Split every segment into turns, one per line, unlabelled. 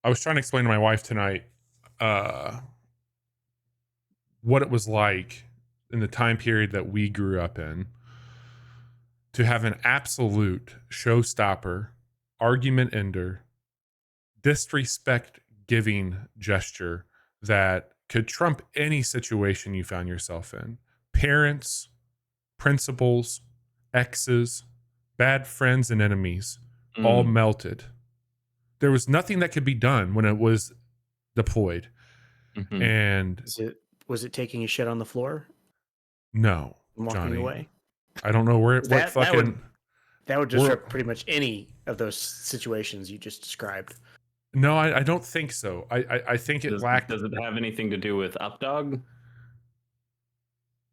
I was trying to explain to my wife tonight what it was like in the time period that we grew up in to have an absolute showstopper, argument ender, disrespect giving gesture that could trump any situation you found yourself in. Parents, principals, exes, bad friends, and enemies all melted. There was nothing that could be done when it was deployed.
Mm-hmm.
And
was it taking a shit on the floor?
No,
and walking
Johnny.
away?
I don't know where what fucking
that would disrupt pretty much any of those situations you just described.
No, I don't think so. I think it lacked.
Does it have anything to do with Updog?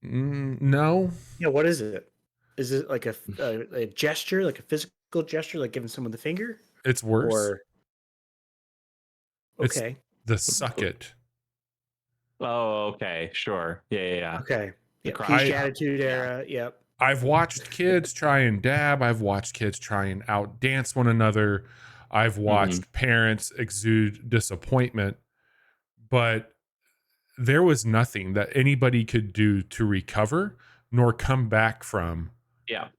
No.
Yeah, what is it? Is it like a gesture, like a physical gesture, like giving someone the finger?
It's worse.
Or okay,
it's the suck it.
Oh, okay, sure, yeah.
Okay, yeah. Peach attitude era. Yep.
I've watched kids try and dab. I've watched kids try and outdance one another. I've watched parents exude disappointment, but there was nothing that anybody could do to recover nor come back from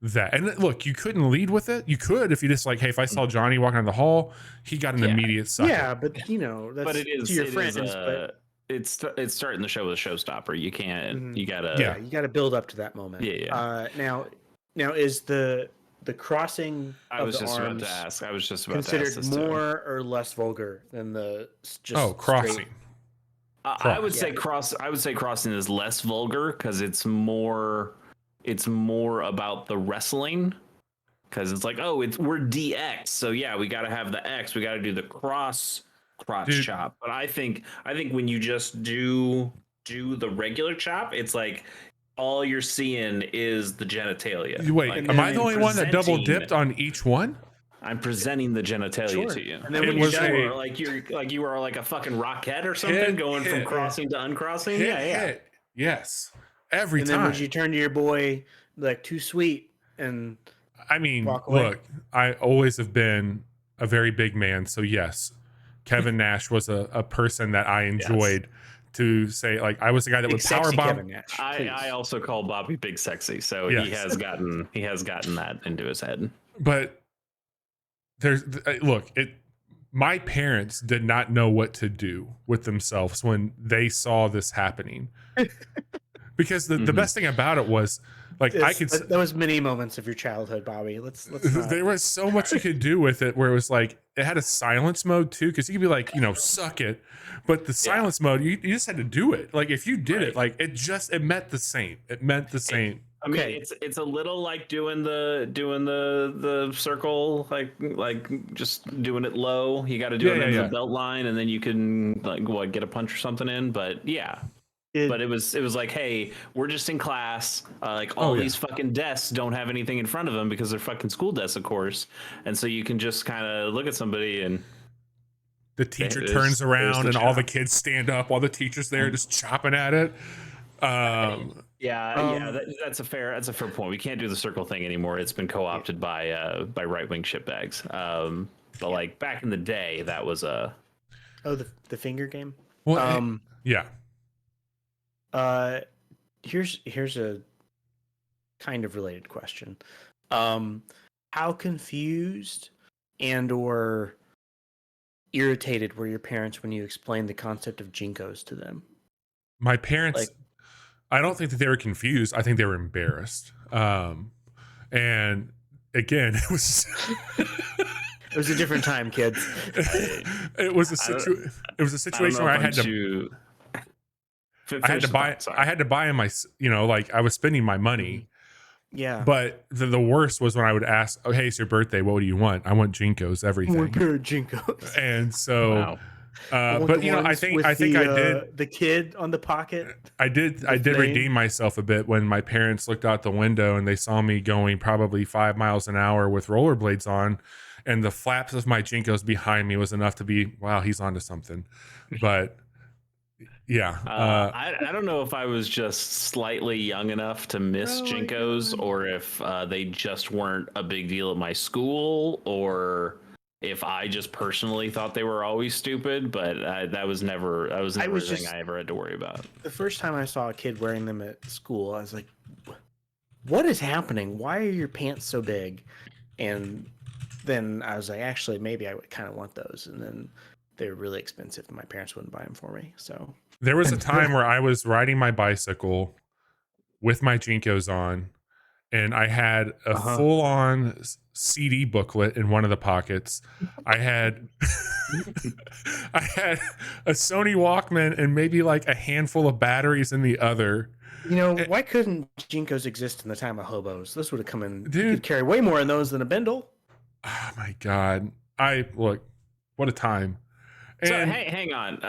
that. And look, you couldn't lead with it. You could if you just like, hey, if I saw Johnny walking down the hall, he got an immediate suck.
Yeah, but you know, that's
but it is
to your
it
friends.
Is,
but
it's starting the show with a showstopper. You can't. You gotta.
Yeah, you gotta build up to that moment.
Yeah.
Now is the crossing of the arms
about to ask. I was just about
considered
to ask
more or less vulgar than the just
crossing.
I would say crossing is less vulgar because it's more about the wrestling, because it's like, oh, we're DX, so yeah, we got to have the X, we got to do the crotch chop. But I think when you just do the regular chop, it's like all you're seeing is the genitalia.
Wait,
like,
am I the only one that double dipped on each one?
I'm presenting the genitalia to you.
And then
when you were like a fucking rockette or something, going from crossing to uncrossing.
Yes. Every time.
And then would you turn to your boy like too sweet and
I mean, look, I always have been a very big man, so yes. Kevin Nash was a person that I enjoyed to say, like, I was the guy that would powerbomb.
I also call Bobby Big Sexy, so he has gotten that into his head.
But my parents did not know what to do with themselves when they saw this happening. Because the best thing about it was, like, that
was many moments of your childhood, Bobby. Let's
there was so much you could do with it, where it was like, it had a silence mode too, because you could be like, suck it, but the silence mode, you just had to do it. Like, if you did it, like, it meant the same.
I mean, it's a little like doing the circle, like just doing it low. You got to do it in the belt line, and then you can get a punch or something in. But but it was like, hey, we're just in class. All these fucking desks don't have anything in front of them because they're fucking school desks, of course. And so you can just kind of look at somebody, and
the teacher turns around and all the kids stand up while the teacher's there just chopping at it.
That's a fair point. We can't do the circle thing anymore. It's been co-opted by right-wing shitbags. But like back in the day, that was the
finger game.
Well,
here's a kind of related question. How confused and or irritated were your parents when you explained the concept of Jinkos to them?
My parents,
Like,
I don't think that they were confused. I think they were embarrassed. And again, it was
it was a different time, kids.
it was a situation where I had to buy him my, like I was spending my money.
Yeah.
But the worst was when I would ask, "Oh, hey, it's your birthday. What do you want?" I want Jinkos, everything.
One pair of Jinkos.
And so,
wow.
but I think I did
the kid on the pocket.
I did redeem myself a bit when my parents looked out the window and they saw me going probably 5 miles an hour with rollerblades on, and the flaps of my Jinkos behind me was enough to be, wow, he's onto something. But yeah,
I don't know if I was just slightly young enough to miss Jinkos, or if they just weren't a big deal at my school, or if I just personally thought they were always stupid. But that was never a thing I ever had to worry about.
The first time I saw a kid wearing them at school, I was like, "What is happening? Why are your pants so big?" And then I was like, "Actually, maybe I would kind of want those." And then they were really expensive, and my parents wouldn't buy them for me. So
there was a time where I was riding my bicycle with my Jinkos on, and I had a full-on CD booklet in one of the pockets. I had I had a Sony Walkman and maybe like a handful of batteries in the other.
Why couldn't Jinkos exist in the time of hobos? This would have come in.
Dude,
you could carry way more in those than a bindle.
Oh my God. What a time. And
so hang on.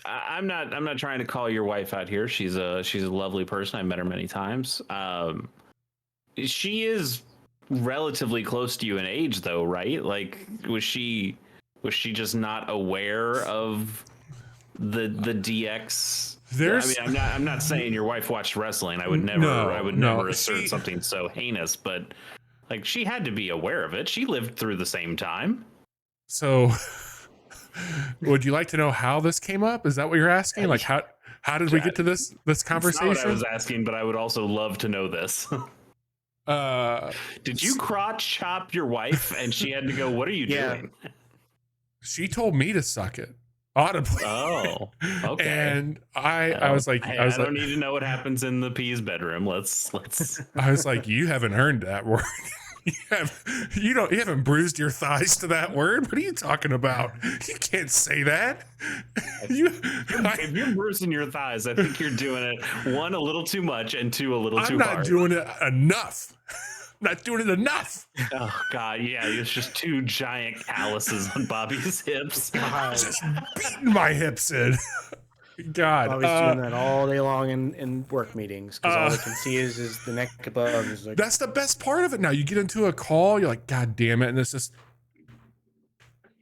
I'm not trying to call your wife out here. She's a lovely person. I've met her many times. She is relatively close to you in age, though, right? Like, was she just not aware of the DX? I'm not saying your wife watched wrestling. I would never assert something so heinous, but like, she had to be aware of it. She lived through the same time.
So would you like to know how this came up? Is that what you're asking? Like, how did we get to this conversation?
That's not what I was asking, but I would also love to know this. Did you crotch chop your wife and she had to go, "What are you doing?"
She told me to suck it audibly.
Oh, okay.
And I was like,
I don't need to know what happens in the P's bedroom. Let's.
I was like, you haven't earned that word. You haven't bruised your thighs to that word. What are you talking about? You can't say that.
If you're bruising your thighs, I think you're doing it, one, a little too much, and two, a little too hard.
I'm not doing it enough. Not doing it enough.
Oh God, yeah, it's just two giant calluses on Bobby's hips.
Just beating my hips in. God,
Bobby's doing that all day long in work meetings because all they can see is the neck above. Is like,
that's the best part of it. Now you get into a call, you're like, God damn it, and it's just,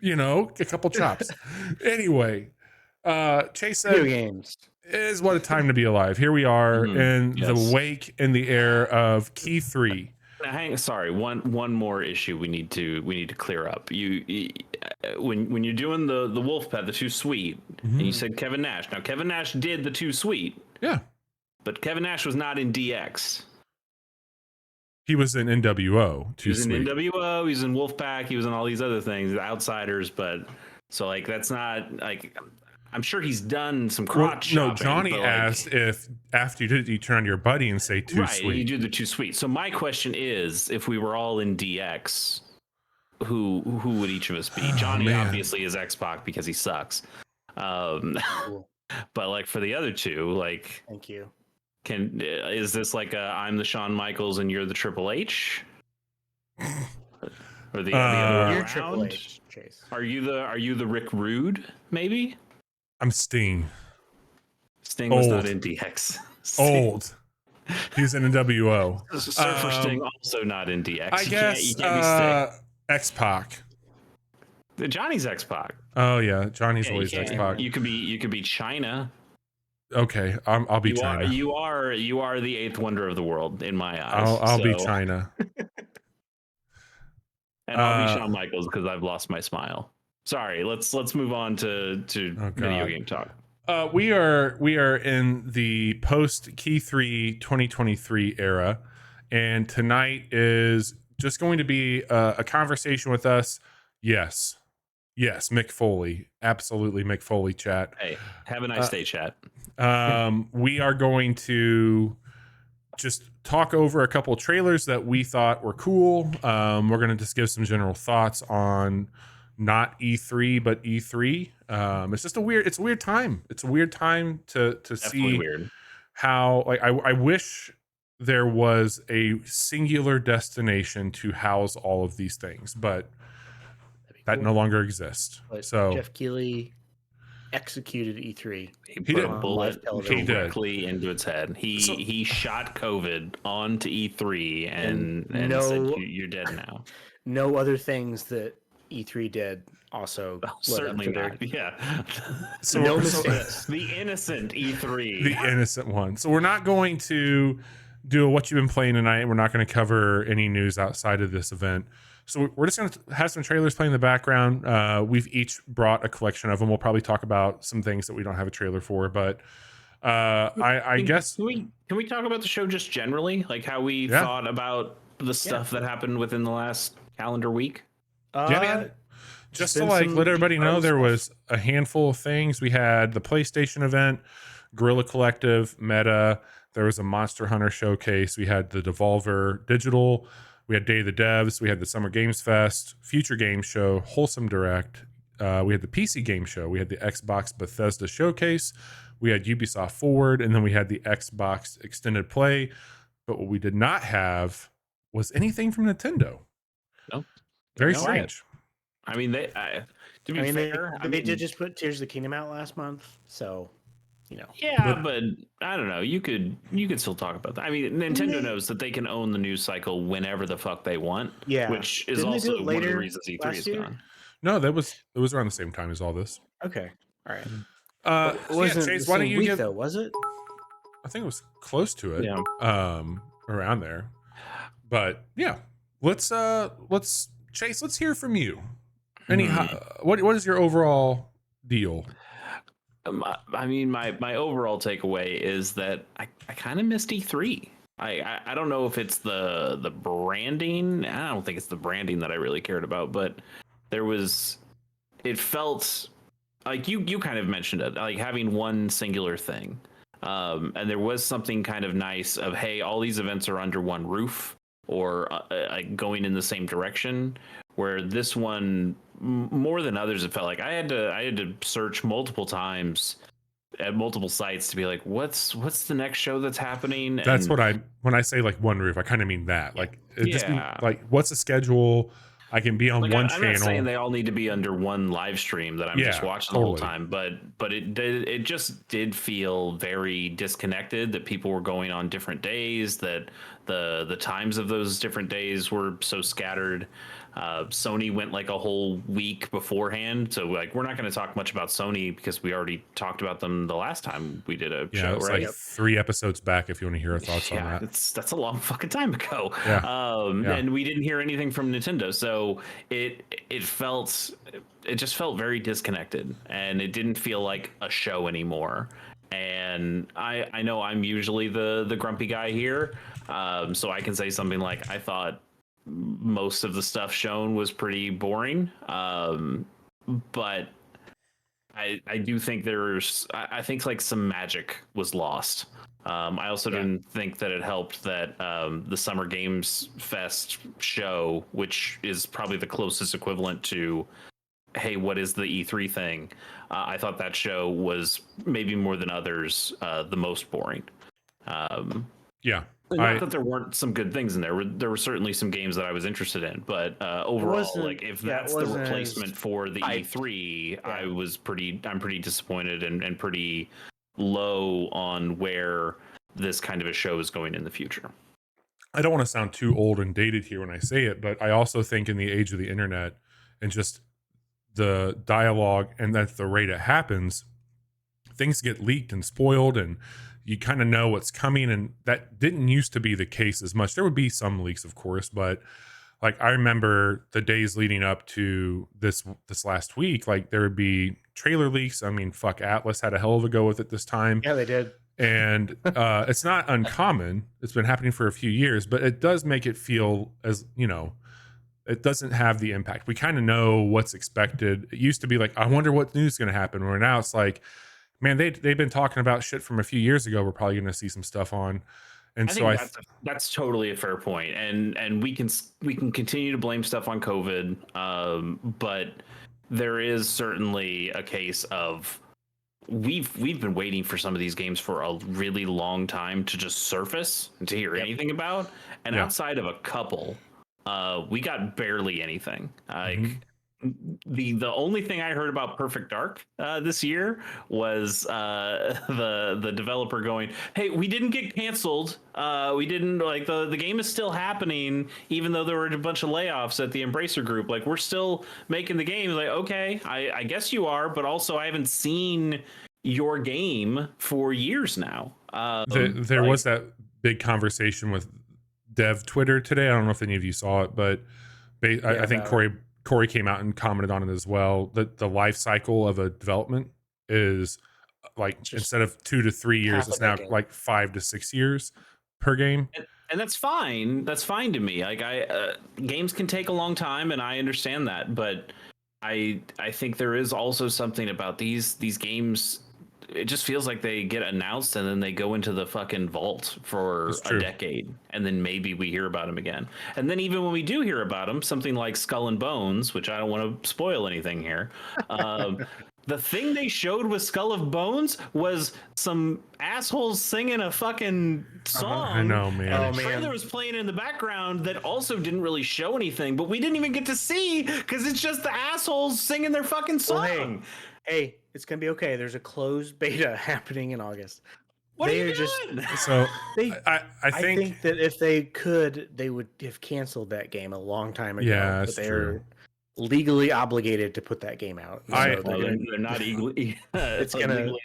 a couple chops. Anyway, Chase said,
video games.
It is what a time to be alive. Here we are in the wake in the air of Keigh-3.
Sorry, one more issue we need to clear up. You when you're doing the wolf pet, the Too Sweet, and you said Kevin Nash. Now Kevin Nash did the Too Sweet.
Yeah.
But Kevin Nash was not in DX.
He was in NWO.
He was in NWO, he was in Wolfpack, he was in all these other things, the Outsiders, but so like that's not like, I'm sure he's done some crotch chopping.
No, Johnny asked if after you did it, you turn on your buddy and say Too Sweet.
Right, you do the Too Sweet. So my question is, if we were all in DX, who would each of us be? Johnny obviously is X-Pac because he sucks.
Cool.
But like for the other two, like,
thank you.
Is this like I'm the Shawn Michaels and you're the Triple H? Or the other way
you're
around?
Triple H, Chase.
Are you the Rick Rude? Maybe.
I'm Sting.
Sting was not in DX.
Old. He's in NWO.
Surfer Sting also not in DX.
I guess
you can't be
X-Pac.
Johnny's X-Pac.
Oh yeah, Johnny's always X-Pac.
You could be China.
Okay, I'll be China.
You are the eighth wonder of the world in my eyes.
I'll be China.
And I'll be Shawn Michaels because I've lost my smile. Sorry, let's move on to video game talk.
We are in the post Keigh-3 2023 era, and tonight is just going to be a conversation with us. Yes, Mick Foley, absolutely Mick Foley. Chat.
Hey, have a nice day, chat.
We are going to just talk over a couple trailers that we thought were cool. We're going to just give some general thoughts on not E3 but E3. It's just a weird time. It's a weird time to
Definitely
see
weird.
how, like, I wish there was a singular destination to house all of these things, but that no longer exists.
But
So
Jeff Keighley executed E3.
He put a bullet
He did.
directly into its head. He shot COVID onto E3 and said, "You're dead now."
No other things that E3 did also
certainly not. Yeah.
So no mistakes.
The innocent E3.
The innocent one. So we're not going to do what you've been playing tonight. We're not going to cover any news outside of this event. So we're just going to have some trailers playing in the background. We've each brought a collection of them. We'll probably talk about some things that we don't have a trailer for, but I guess
can we talk about the show just generally, like how we thought about the stuff that happened within the last calendar week?
Just to like let everybody know, there was a handful of things. We had the PlayStation event, Guerrilla Collective, Meta. There was a Monster Hunter showcase. We had the Devolver Digital. We had Day of the Devs. We had the Summer Games Fest, Future Games Show, Wholesome Direct. We had the PC Game Show. We had the Xbox Bethesda Showcase. We had Ubisoft Forward, and then we had the Xbox Extended Play. But what we did not have was anything from Nintendo.
Nope.
Very strange.
I mean, they
did just put Tears of the Kingdom out last month, so you know.
Yeah, but I don't know. You could still talk about that. I mean, Nintendo knows that they can own the news cycle whenever the fuck they want.
Yeah,
which is also one of the reasons E3 is gone.
No, it was around the same time as all this.
Okay, all right.
Chase, why don't you give?
Though, was it?
I think it was close to it.
Yeah.
Around there. But yeah, let's Chase. Let's hear from you. What is your overall deal?
I mean, my overall takeaway is that I kind of missed E3. I don't know if it's the branding. I don't think it's the branding that I really cared about, but it felt like you kind of mentioned it, like having one singular thing. And there was something kind of nice of, hey, all these events are under one roof or going in the same direction, where this one, more than others, it felt like I had to search multiple times at multiple sites to be like, what's the next show that's happening?
That's when I say like one roof, I kind of mean that. Like just like, what's the schedule? I can be on one channel. I'm not
saying they all need to be under one live stream that I'm just watching the whole time, but it just did feel very disconnected, that people were going on different days, that the times of those different days were so scattered. Sony went like a whole week beforehand, so like we're not going to talk much about Sony because we already talked about them the last time we did a show.
It was like 3 episodes back. If you want to hear our thoughts on that,
that's a long fucking time ago. And we didn't hear anything from Nintendo, so it just felt very disconnected, and it didn't feel like a show anymore. And I know I'm usually the grumpy guy here, so I can say something like, I thought most of the stuff shown was pretty boring, but I do think I think like some magic was lost. I also didn't think that it helped that the Summer Games Fest show, which is probably the closest equivalent to, hey, what is the E3 thing? I thought that show was maybe more than others the most boring. Not that there weren't some good things in there. There were certainly some games that I was interested in, but overall, like if that's the replacement for the E3, I'm pretty disappointed and pretty low on where this kind of a show is going in the future.
I don't want to sound too old and dated here when I say it, but I also think in the age of the internet and just the dialogue and that's the rate it happens, things get leaked and spoiled, and you kind of know what's coming, and that didn't used to be the case as much. There would be some leaks, of course, but like I remember the days leading up to this last week, like there would be trailer leaks. I mean, fuck, Atlas had a hell of a go with it this time.
Yeah, they did.
And it's not uncommon. It's been happening for a few years, but it does make it feel as, it doesn't have the impact. We kind of know what's expected. It used to be like, I wonder what news is going to happen. Where now it's like, man, they've been talking about shit from a few years ago. We're probably going to see some stuff on. And
I
so
think that's totally a fair point. And we can continue to blame stuff on COVID, but there is certainly a case of we've been waiting for some of these games for a really long time to just surface and to hear anything about. And outside of a couple, we got barely anything. Like the only thing I heard about Perfect Dark this year was the developer going, "Hey, we didn't get canceled. We didn't like the game is still happening, even though there were a bunch of layoffs at the Embracer Group. Like we're still making the game." Like, okay, I guess you are, but also I haven't seen your game for years now.
There was that big conversation with Dev Twitter today. I don't know if any of you saw it, but I think Corey came out and commented on it as well. That the life cycle of a development is like instead of 2 to 3 years, it's now like 5 to 6 years per game.
And that's fine. That's fine to me. Like games can take a long time, and I understand that. But I think there is also something about these games. It just feels like they get announced and then they go into the fucking vault for a decade, and then maybe we hear about them again. And then even when we do hear about them, something like Skull and Bones, which I don't want to spoil anything here. The thing they showed with Skull of Bones was some assholes singing a fucking song.
I know, man.
And the trailer was playing in the background that also didn't really show anything, but we didn't even get to see because it's just the assholes singing their fucking song.
Well, hey, it's gonna be okay. There's a closed beta happening in August.
What are you doing?
So I
think that if they could, they would have canceled that game a long time ago.
Yeah,
but they're legally obligated to put that game out.
They're not legally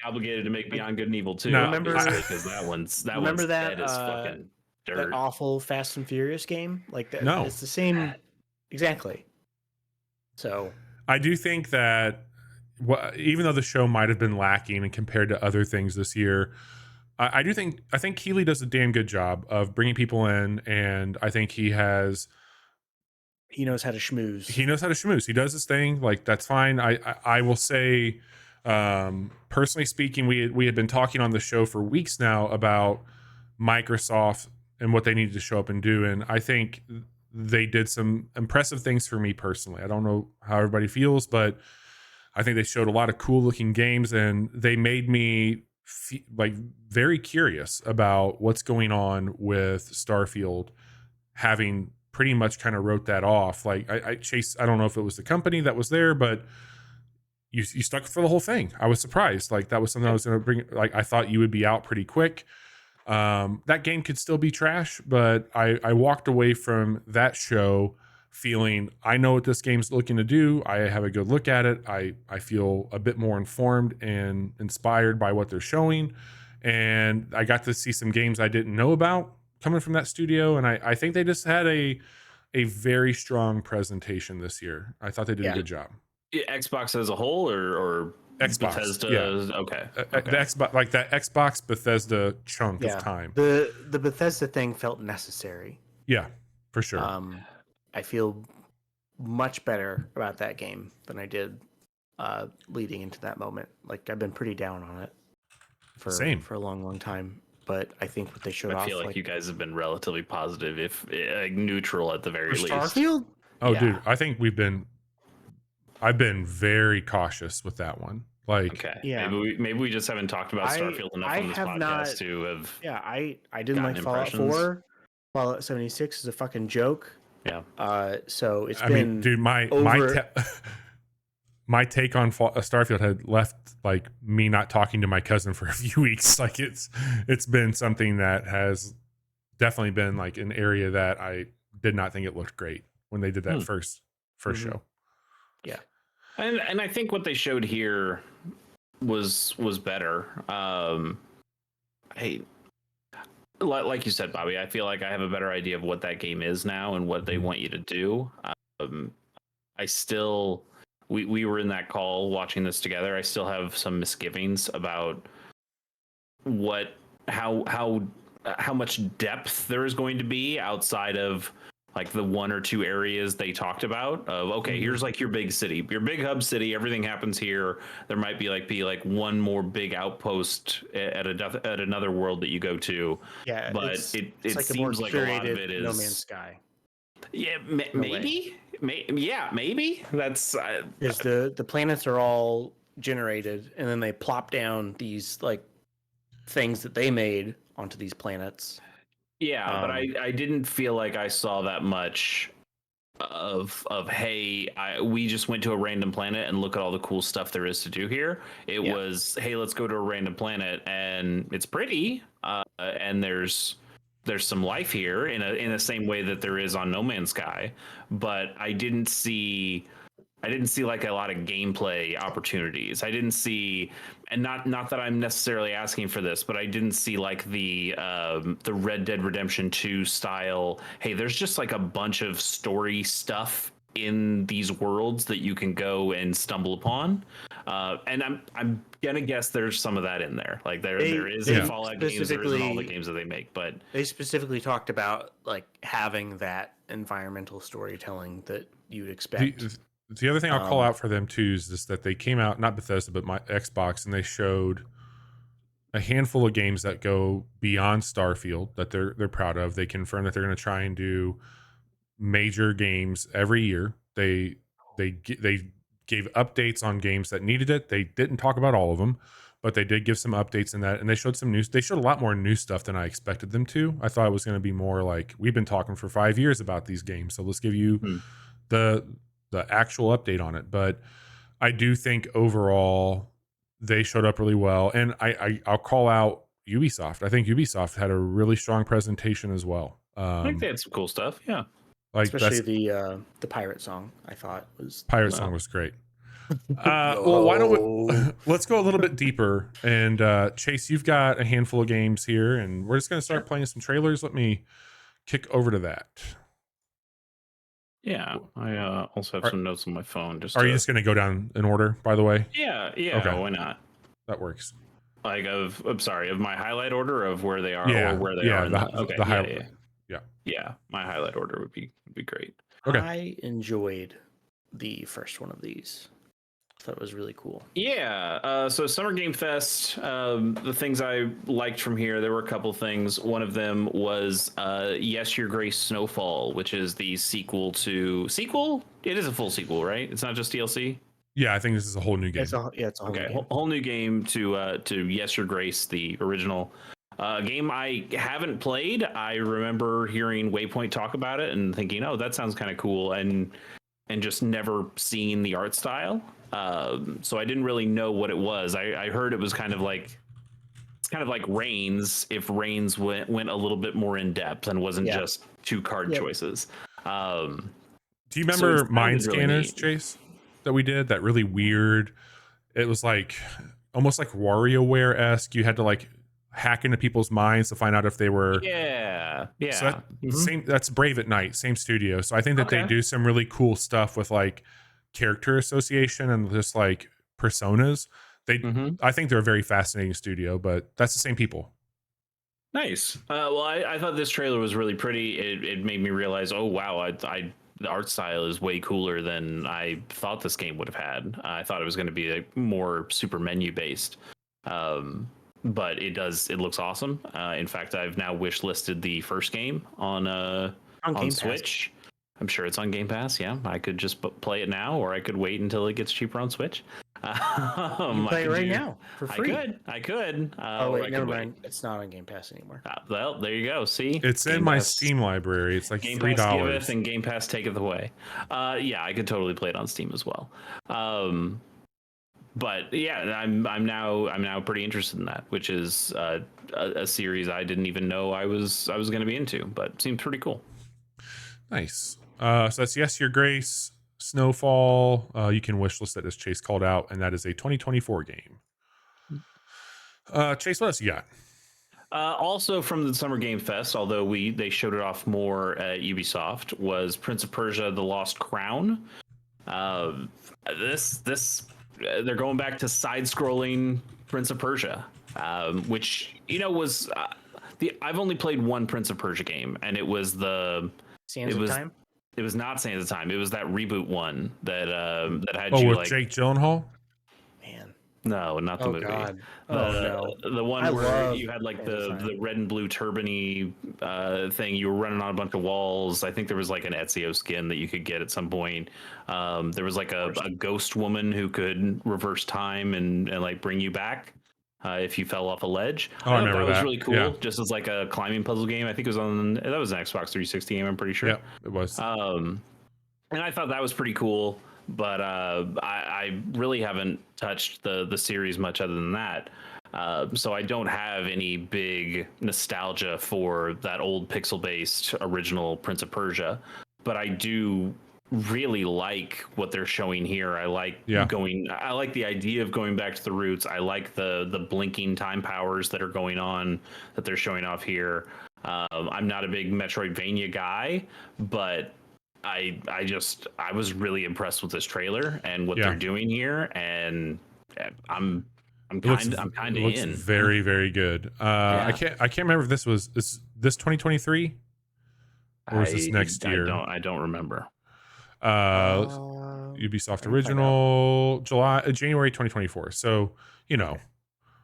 obligated to make Beyond Good and Evil 2.
No,
because that one's dead as fucking dirt.
That awful Fast and Furious game, like that.
No,
it's the same exactly. So
I do think that even though the show might have been lacking and compared to other things this year, I think Keigh-3 does a damn good job of bringing people in, and I think he knows how to schmooze. He does his thing. Like, that's fine. I will say, personally speaking, we had been talking on the show for weeks now about Microsoft and what they needed to show up and do, and I think they did some impressive things for me personally. I don't know how everybody feels, but I think they showed a lot of cool looking games, and they made me very curious about what's going on with Starfield, having pretty much kind of wrote that off. Like Chase, I don't know if it was the company that was there, but you stuck for the whole thing. I was surprised. Like that was something I was going to bring. Like I thought you would be out pretty quick. That game could still be trash, but I walked away from that show feeling I know what this game's looking to do. I have a good look at it. I feel a bit more informed and inspired by what they're showing. And I got to see some games I didn't know about coming from that studio. And I think they just had a very strong presentation this year. I thought they did a good job.
Xbox as a whole or
Xbox,
Bethesda?
Yeah.
Okay.
The Xbox, like that Xbox Bethesda chunk of time.
The Bethesda thing felt necessary.
Yeah, for sure.
I feel much better about that game than I did leading into that moment. Like I've been pretty down on it for a long time. But I think what they showed off.
I feel like you guys have been relatively positive, if neutral at the very least.
Starfield?
Oh, dude, I think I've been very cautious with that one. Like,
okay, yeah, maybe we just haven't talked about Starfield enough on this podcast to have.
Yeah, I didn't like Fallout 4. Fallout 76 is a fucking joke.
Yeah.
So it's
dude, my take on Starfield had left like me not talking to my cousin for a few weeks. Like it's been something that has definitely been like an area that I did not think it looked great when they did that first show.
Yeah. And I think what they showed here was better. Like you said, Bobby, I feel like I have a better idea of what that game is now and what they want you to do. I still, we were in that call watching this together. I still have some misgivings about what how much depth there is going to be outside of like the one or two areas they talked about of, okay, here's like your big city, your big hub city, everything happens here. There might be like one more big outpost at another world that you go to.
Yeah,
but
it's
it
like
seems like a lot of it is
No Man's Sky.
Yeah, maybe. Maybe that's
because the planets are all generated, and then they plop down these like things that they made onto these planets.
Yeah, but I didn't feel like I saw that much of hey, we just went to a random planet and look at all the cool stuff there is to do here. It was, hey, let's go to a random planet and it's pretty, and there's some life here in the same way that there is on No Man's Sky, but I didn't see like a lot of gameplay opportunities. I didn't see, and not that I'm necessarily asking for this, but I didn't see like the Red Dead Redemption 2 style. Hey, there's just like a bunch of story stuff in these worlds that you can go and stumble upon. And I'm gonna guess there's some of that in there. Like there is in Fallout games, there is in all the games that they make. But
they specifically talked about like having that environmental storytelling that you'd expect.
The other thing I'll call out for them too is that they came out, not Bethesda, but my Xbox, and they showed a handful of games that go beyond Starfield that they're proud of. They confirmed that they're going to try and do major games every year. They gave updates on games that needed it. They didn't talk about all of them, but they did give some updates in that, and they showed some news. They showed a lot more new stuff than I expected them to. I thought it was going to be more like, we've been talking for 5 years about these games, so let's give you the actual update on it. But I do think overall they showed up really well, and I'll call out Ubisoft. I think Ubisoft had a really strong presentation as well.
I think they had some cool stuff. Yeah,
like especially the pirate song. I thought
song was great. Well, why don't we let's go a little bit deeper. And Chase, you've got a handful of games here, and we're just going to start playing some trailers. Let me kick over to that.
Yeah, I also have some notes on my phone.
Are you just going to go down in order, by the way?
Yeah, okay. Why not?
That works.
Like of my highlight order of where they are, or where they are. Yeah, my highlight order would be great.
Okay.
I enjoyed the first one of these. I thought it was really cool.
Yeah. So Summer Game Fest, the things I liked from here, there were a couple things. One of them was Yes, Your Grace Snowfall, which is the sequel. It is a full sequel, right? It's not just DLC.
Yeah, I think this is a whole new game.
It's a whole new game.
Whole new game to Yes, Your Grace, the original game I haven't played. I remember hearing Waypoint talk about it and thinking, oh, that sounds kind of cool, and just never seen the art style. So I didn't really know what it was. I heard it was kind of like Reigns, if Reigns went a little bit more in depth and wasn't just two card choices.
Do you remember Mind Scanners, Chase, that we did? That really weird. It was like almost like WarioWare-esque. You had to like hack into people's minds to find out if they were so that's Brave at Night, same studio. So I think that they do some really cool stuff with like character association and just like personas. I think they're a very fascinating studio, but that's the same people.
Nice. Well, I thought this trailer was really pretty. It made me realize, oh wow, the art style is way cooler than I thought this game would have had. I thought it was going to be like more super menu based. But it looks awesome. In fact, I've now wish listed the first game on Switch. I'm sure it's on Game Pass. Yeah, I could just play it now, or I could wait until it gets cheaper on Switch.
You can play it right now for free.
I could.
Oh wait, never mind. It's not on Game Pass anymore.
Well, there you go. See,
it's in my Steam library. It's like
$3.
Game Pass
giveth and Game Pass taketh away. Yeah, I could totally play it on Steam as well. But yeah, I'm now pretty interested in that, which is a series I didn't even know I was going to be into, but seemed pretty cool.
Nice. So that's Yes, Your Grace, Snowfall. You can wishlist that, as Chase called out, and that is a 2024 game. Chase, what else you got?
Also from the Summer Game Fest, although they showed it off more at Ubisoft, was Prince of Persia: The Lost Crown. This they're going back to side-scrolling Prince of Persia. which was I've only played one Prince of Persia game, and it was
Sands of Time.
It was not Sands of Time. It was that reboot one that had
you
with
like Jake Gyllenhaal.
Man,
no, not the movie.
God.
The one where you had like the red and blue turban-y thing. You were running on a bunch of walls. I think there was like an Ezio skin that you could get at some point. There was like a ghost woman who could reverse time and like bring you back if you fell off a ledge.
Oh, I remember
that
that.
was really cool.
Yeah.
Just as like a climbing puzzle game. I think it was that was an Xbox 360 game. I'm pretty sure.
Yeah, it was.
And I thought that was pretty cool. But I really haven't touched the series much other than that. So I don't have any big nostalgia for that old pixel-based original Prince of Persia. But I do really like what they're showing here. I like I like the idea of going back to the roots. I like the blinking time powers that are going on that they're showing off here. I'm not a big Metroidvania guy, but I was really impressed with this trailer and what they're doing here, and I'm kind of in.
Looks very, very good. I can't remember if this was this 2023 or was this next year?
I don't remember.
Ubisoft original January 2024. So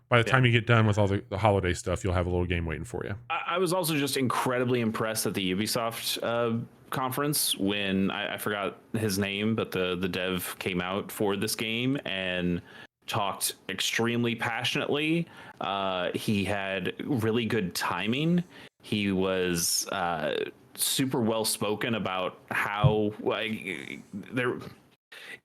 by the time you get done with all the holiday stuff, you'll have a little game waiting for you.
I was also just incredibly impressed at the Ubisoft conference when I forgot his name, but the dev came out for this game and talked extremely passionately. He had really good timing. He was super well spoken about how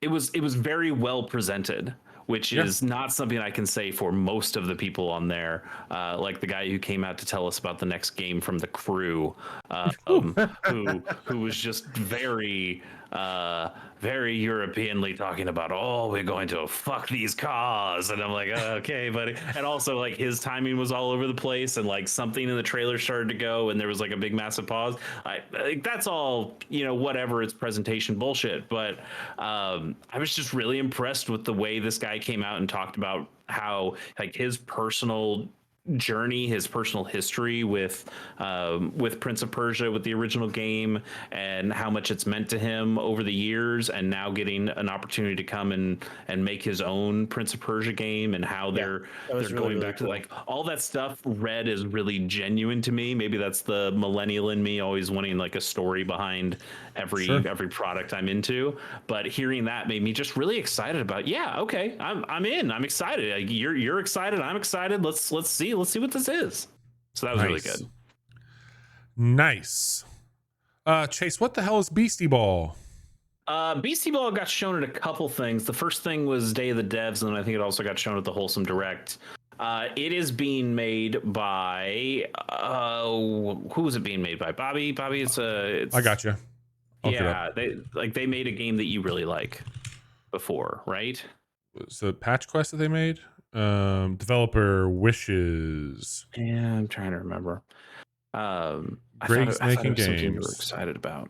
it was very well presented, which is not something I can say for most of the people on there. Like the guy who came out to tell us about the next game from the crew, who was just very Europeanly talking about, we're going to fuck these cars. And I'm like, okay, buddy. And also like his timing was all over the place, and like something in the trailer started to go and there was like a big massive pause. Like that's all, whatever, it's presentation bullshit. But I was just really impressed with the way this guy came out and talked about how like his personal journey, his personal history with Prince of Persia, with the original game, and how much it's meant to him over the years, and now getting an opportunity to come and make his own Prince of Persia game, and how they're going back to like all that stuff. Read is really genuine to me. Maybe that's the millennial in me, always wanting like a story behind every product I'm into. But hearing that made me just really excited about. Okay, I'm in. I'm excited. Like, you're excited. I'm excited. Let's see what this is. So that was really good.
Nice. Chase, what the hell is Beastie Ball?
Beastie Ball got shown at a couple things. The first thing was Day of the Devs, and then I think it also got shown at the Wholesome Direct. It is being made by who is it being made by? Bobby, it's
I got you.
They made a game that you really like before, right?
Was it Patch Quest that they made? Developer Wishes.
Yeah, I'm trying to remember.
Greg's making games.
You were excited about.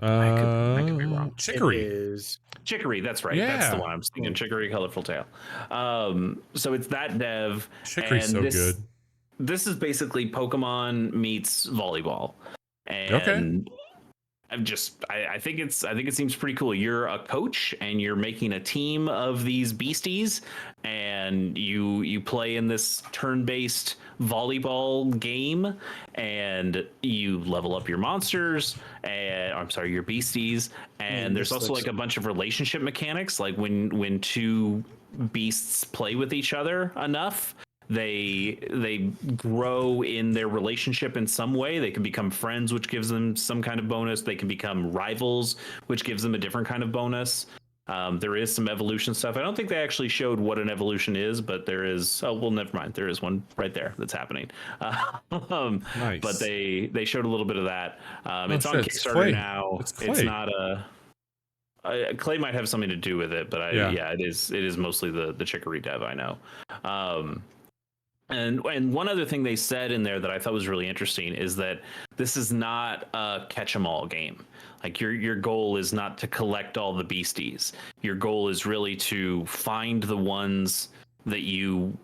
I could be wrong.
Chicory, that's right.
Yeah.
That's the one I'm thinking. Chicory, Colorful Tale. So it's that dev.
Chicory's so good.
This is basically Pokemon meets volleyball, and I think it seems pretty cool. You're a coach and you're making a team of these beasties, and you play in this turn-based volleyball game, and you level up your monsters, your beasties, and there's also like a bunch of relationship mechanics, like when two beasts play with each other enough, they grow in their relationship in some way. They can become friends, which gives them some kind of bonus. They can become rivals, which gives them a different kind of bonus. There is some evolution stuff. I don't think they actually showed what an evolution is, but there is. Oh, well, never mind. There is one right there that's happening.
Nice.
But they showed a little bit of that. It's on Kickstarter now. It's not a. Clay might have something to do with it, but it is mostly the Chicory dev, I know. And one other thing they said in there that I thought was really interesting is that this is not a catch-em-all game. Like your goal is not to collect all the beasties. Your goal is really to find the ones that you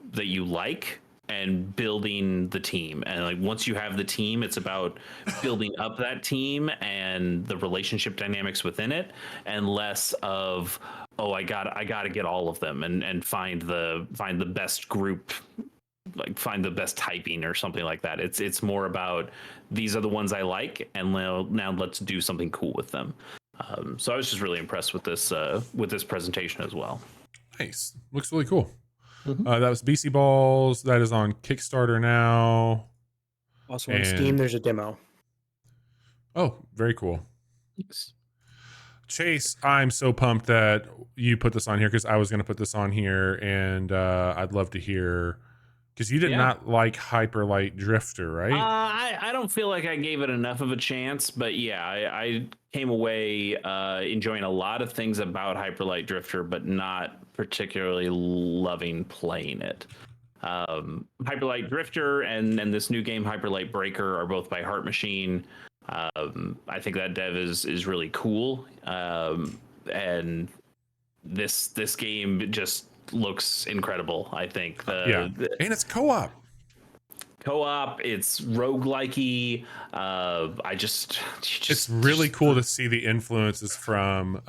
like, and building the team. And like once you have the team, it's about building up that team and the relationship dynamics within it, and less of, oh, I gotta get all of them and find the best group, like find the best typing or something like that. It's more about, these are the ones I like, and now let's do something cool with them. So I was just really impressed with this presentation as well.
Nice. Looks really cool. That was BC Balls. That is on Kickstarter now.
Also on Steam, there's a demo.
Oh, very cool.
Thanks.
Chase, I'm so pumped that you put this on here, because I was going to put this on here, and I'd love to hear, because you did not like Hyper Light Drifter, right?
I don't feel like I gave it enough of a chance, but yeah, I came away enjoying a lot of things about Hyper Light Drifter, but not particularly loving playing it. Hyper Light Drifter and this new game, Hyper Light Breaker, are both by Heart Machine. I think that dev is really cool, and this game just looks incredible. I think
and it's co-op.
It's roguelike-y.
It's really cool to see the influences from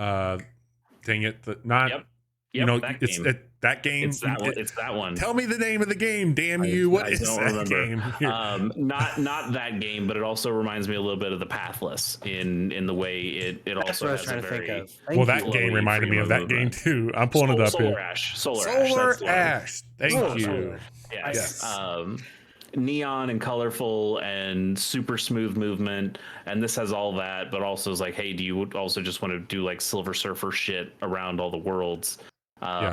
dang it, that game.
It's that one.
Tell me the name of the game, damn you. What is that game?
Not that game, but it also reminds me a little bit of the Pathless in the way it also has a very...
Well, that game reminded me of that game too. I'm pulling it up
Solar
here.
Solar
Ash. Thank you.
Yes. Neon and colorful and super smooth movement, and this has all that, but also is like, hey, do you also just want to do like Silver Surfer shit around all the worlds? I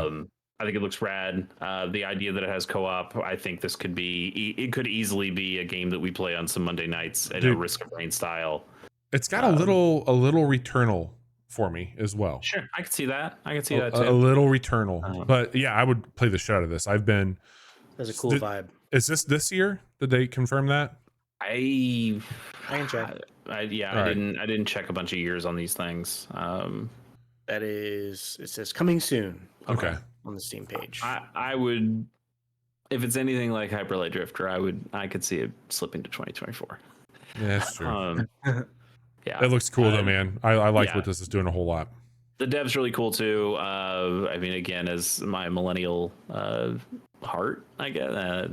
think it looks rad. The idea that it has co-op, I think this could easily be a game that we play on some Monday nights in a Risk of Rain style.
It's got a little Returnal for me as well.
Sure, I could see that. Too.
A little Returnal, but yeah, I would play the shit out of this.
There's a cool vibe.
Is this year? Did they confirm that?
I can check.
I didn't check a bunch of years on these things.
That is, it says coming soon.
Okay.
On the Steam page.
I would, if it's anything like Hyper Light Drifter, I could see it slipping to 2024.
Yeah, that's true.
Yeah,
it looks cool though, man. I like what this is doing a whole lot.
The dev's really cool too. I mean, again, as my millennial heart, I guess it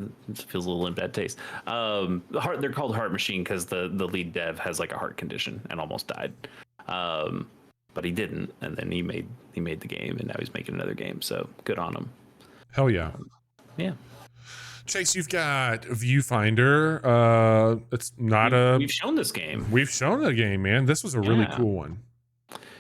feels a little in bad taste. They're called Heart Machine because the lead dev has like a heart condition and almost died. But he didn't, and then he made the game, and now he's making another game. So good on him.
Hell yeah.
Yeah.
Chase, you've got Viewfinder. It's not
we've shown this game.
We've shown the game, man. This was a really cool one.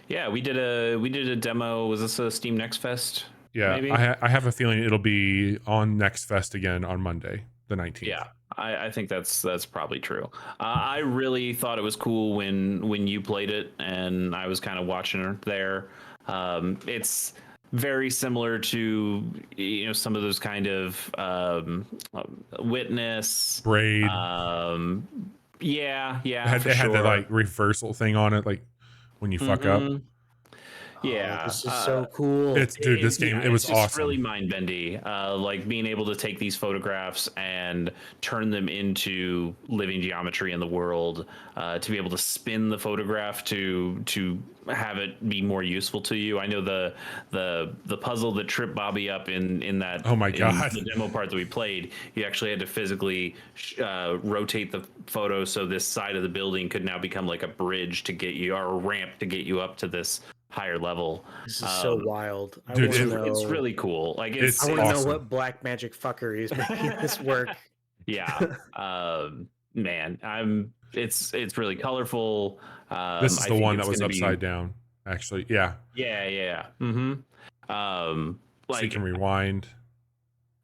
Yeah, we did a demo. Was this a Steam Next Fest?
Yeah,
maybe?
I have a feeling it'll be on Next Fest again on Monday, the 19th.
Yeah, I think that's probably true. I really thought it was cool when you played it, and I was kind of watching it there. It's very similar to some of those kind of Witness,
Braid.
Yeah,
it had that like reversal thing on it, like when you fuck up.
Yeah,
this is so cool.
This game, it was awesome.
Really mind bendy, like being able to take these photographs and turn them into living geometry in the world, to be able to spin the photograph to have it be more useful to you. I know the puzzle that tripped Bobby up in that.
Oh my god!
The demo part that we played, you actually had to physically rotate the photo so this side of the building could now become like a bridge to get you, or a ramp to get you up to this higher level.
This is so wild.
Dude,
it's really cool. Like I
want to know what black magic fucker is making this work.
Yeah. Man, it's really colorful.
This is the one that was upside down, actually. Yeah.
Yeah. Mm-hmm.
So you can rewind.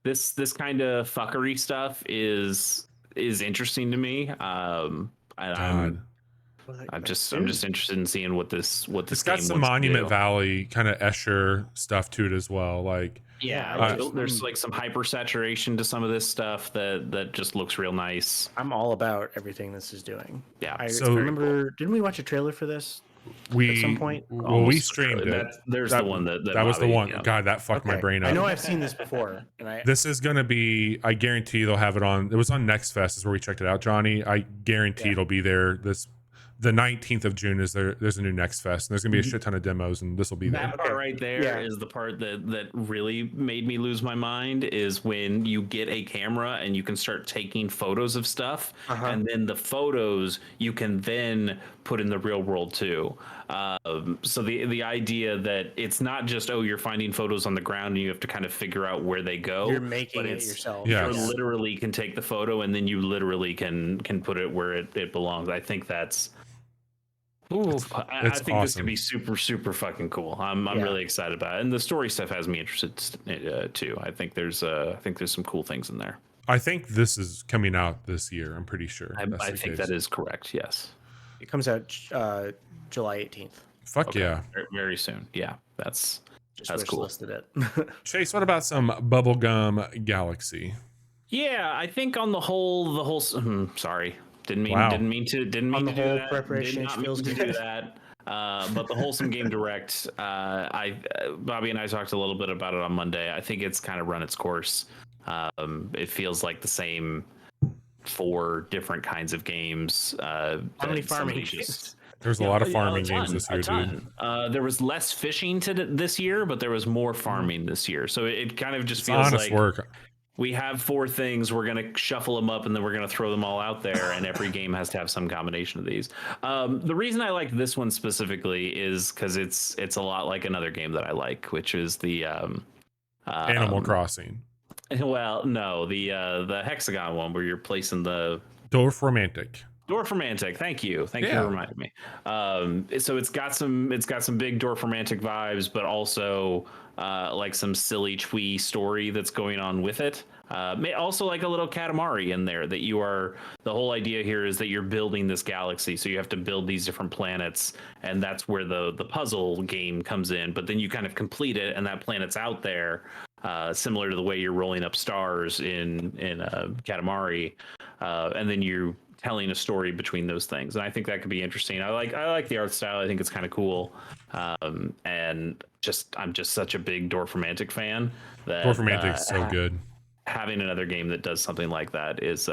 This kind of fuckery stuff is interesting to me. I'm just interested in seeing what this
it's got some Monument Valley kind of Escher stuff to it as well. Like
there's like some hyper saturation to some of this stuff that just looks real nice.
I'm all about everything this is doing.
Yeah.
I remember, didn't we watch a trailer for this at some point?
Well, we streamed it.
There's the one that
was the
Bobby,
one.
you know.
God, that fucked my brain up.
I know I've seen this before, and
This is gonna be. I guarantee they'll have it on. It was on Next Fest, is where we checked it out, Johnny. I guarantee it'll be there. The 19th of June is there. There's a new Next Fest, and there's gonna be a shit ton of demos, and this will be there.
That part right there is the part that really made me lose my mind. Is when you get a camera and you can start taking photos of stuff, and then the photos you can then put in the real world too. So the idea that it's not just you're finding photos on the ground and you have to kind of figure out where they go.
You're making it yourself.
Yeah.
You literally can take the photo and then you literally can put it where it belongs. I think that's. I think
awesome.
This could be super, super fucking cool. I'm really excited about it, and the story stuff has me interested too. I think there's some cool things in there.
I think this is coming out this year. I'm pretty sure.
I think that is correct. Yes,
it comes out July 18th.
Fuck yeah,
very soon. Yeah, that's cool.
Listed it.
Chase, what about some Bubblegum Galaxy?
Yeah, I think on the whole. Sorry. Didn't mean to do that.
Preparation
feels good. Do that. But the Wholesome Game Direct, Bobby and I talked a little bit about it on Monday. I think it's kind of run its course. It feels like the same 4 different kinds of games.
How many farming games?
There's a lot of farming games this year, dude.
There was less fishing this year, but there was more farming this year. So it kind of just feels
honest
like
work.
We have 4 things. We're going to shuffle them up and then we're going to throw them all out there. And every game has to have some combination of these. The reason I like this one specifically is because it's a lot like another game that I like, which is the
Animal Crossing.
Well, no, the hexagon one where you're placing the
Dwarf Romantic.
Dwarf Romantic. Thank you for reminding me. So it's got some big Dwarf Romantic vibes, but also like some silly twee story that's going on with it. Also like a little Katamari in there that the whole idea here is that you're building this galaxy. So you have to build these different planets, and that's where the puzzle game comes in. But then you kind of complete it and that planet's out there, similar to the way you're rolling up stars in Katamari. And then you're telling a story between those things, and I think that could be interesting. I like the art style. I think it's kind of cool, and I'm just such a big Dwarf Romantic fan that
Dwarf Romantic is so good.
Having another game that does something like that is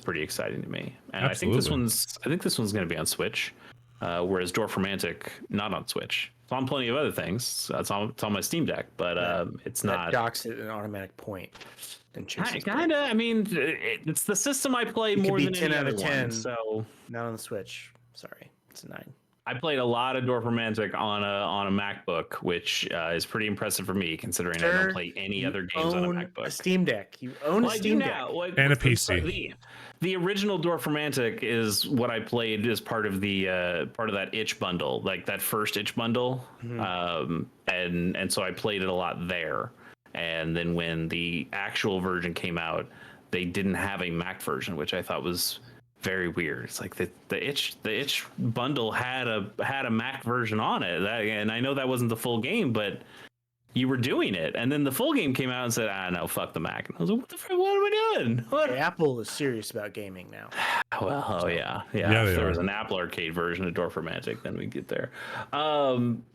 pretty exciting to me. And
Absolutely.
I think this one's going to be on Switch, whereas Dwarf Romantic not on Switch. It's on plenty of other things. It's on my Steam Deck, but it's not.
Docks it an automatic point.
Kind of. I mean, it's the system I play more than
10
any
out
other
of 10.
one. So
not on the Switch. Sorry, it's a 9.
I played a lot of Dwarf Romantic on a MacBook, which is pretty impressive for me, considering I don't play any other games on a MacBook.
A Steam Deck. You own a Steam Deck
and a PC.
The original Dwarf Romantic is what I played as part of that itch bundle, like that first itch bundle, and so I played it a lot there. And then when the actual version came out, they didn't have a Mac version, which I thought was very weird. It's like the itch bundle had a Mac version on it, and I know that wasn't the full game, but you were doing it. And then the full game came out and said, no, fuck the Mac. And I was like, what are we doing?
Hey, Apple is serious about gaming now.
Well, yeah. If there was an Apple Arcade version of Dwarf Romantic, then we'd get there.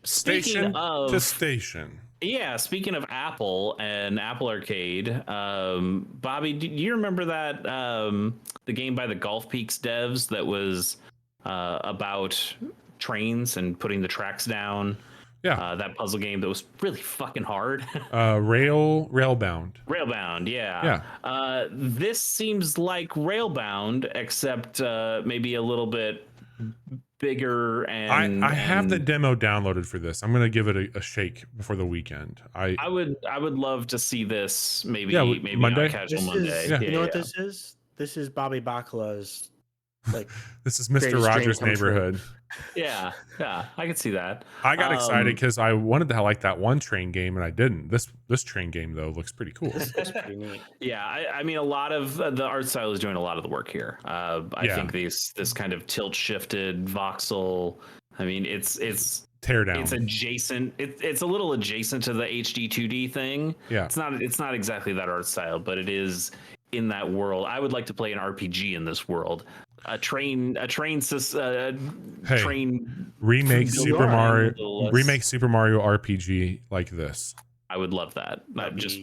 Station to station.
Yeah, speaking of Apple and Apple Arcade, Bobby, do you remember that the game by the Golf Peaks devs that was about trains and putting the tracks down?
Yeah,
that puzzle game that was really fucking hard.
Railbound.
Railbound, yeah. This seems like Railbound, except maybe a little bit bigger. And
I have the demo downloaded for this. I'm gonna give it a shake before the weekend. I
would love to see this maybe
Monday.
on Casual Monday.
You know what this is? This is Bobby Bacala's
this is Mr. Rogers' Neighborhood.
Yeah, I could see that.
I got excited because I wanted to like that one train game and I didn't. This train game though looks pretty cool.
That's pretty neat.
Yeah, I mean a lot of the art style is doing a lot of the work here. I think this kind of tilt shifted voxel. I mean it's
tear down.
It's adjacent. It's a little adjacent to the HD 2D thing.
Yeah,
it's not exactly that art style, but it is in that world. I would like to play an RPG in this world. train
remake Super Mario RPG like this.
I would love that. Just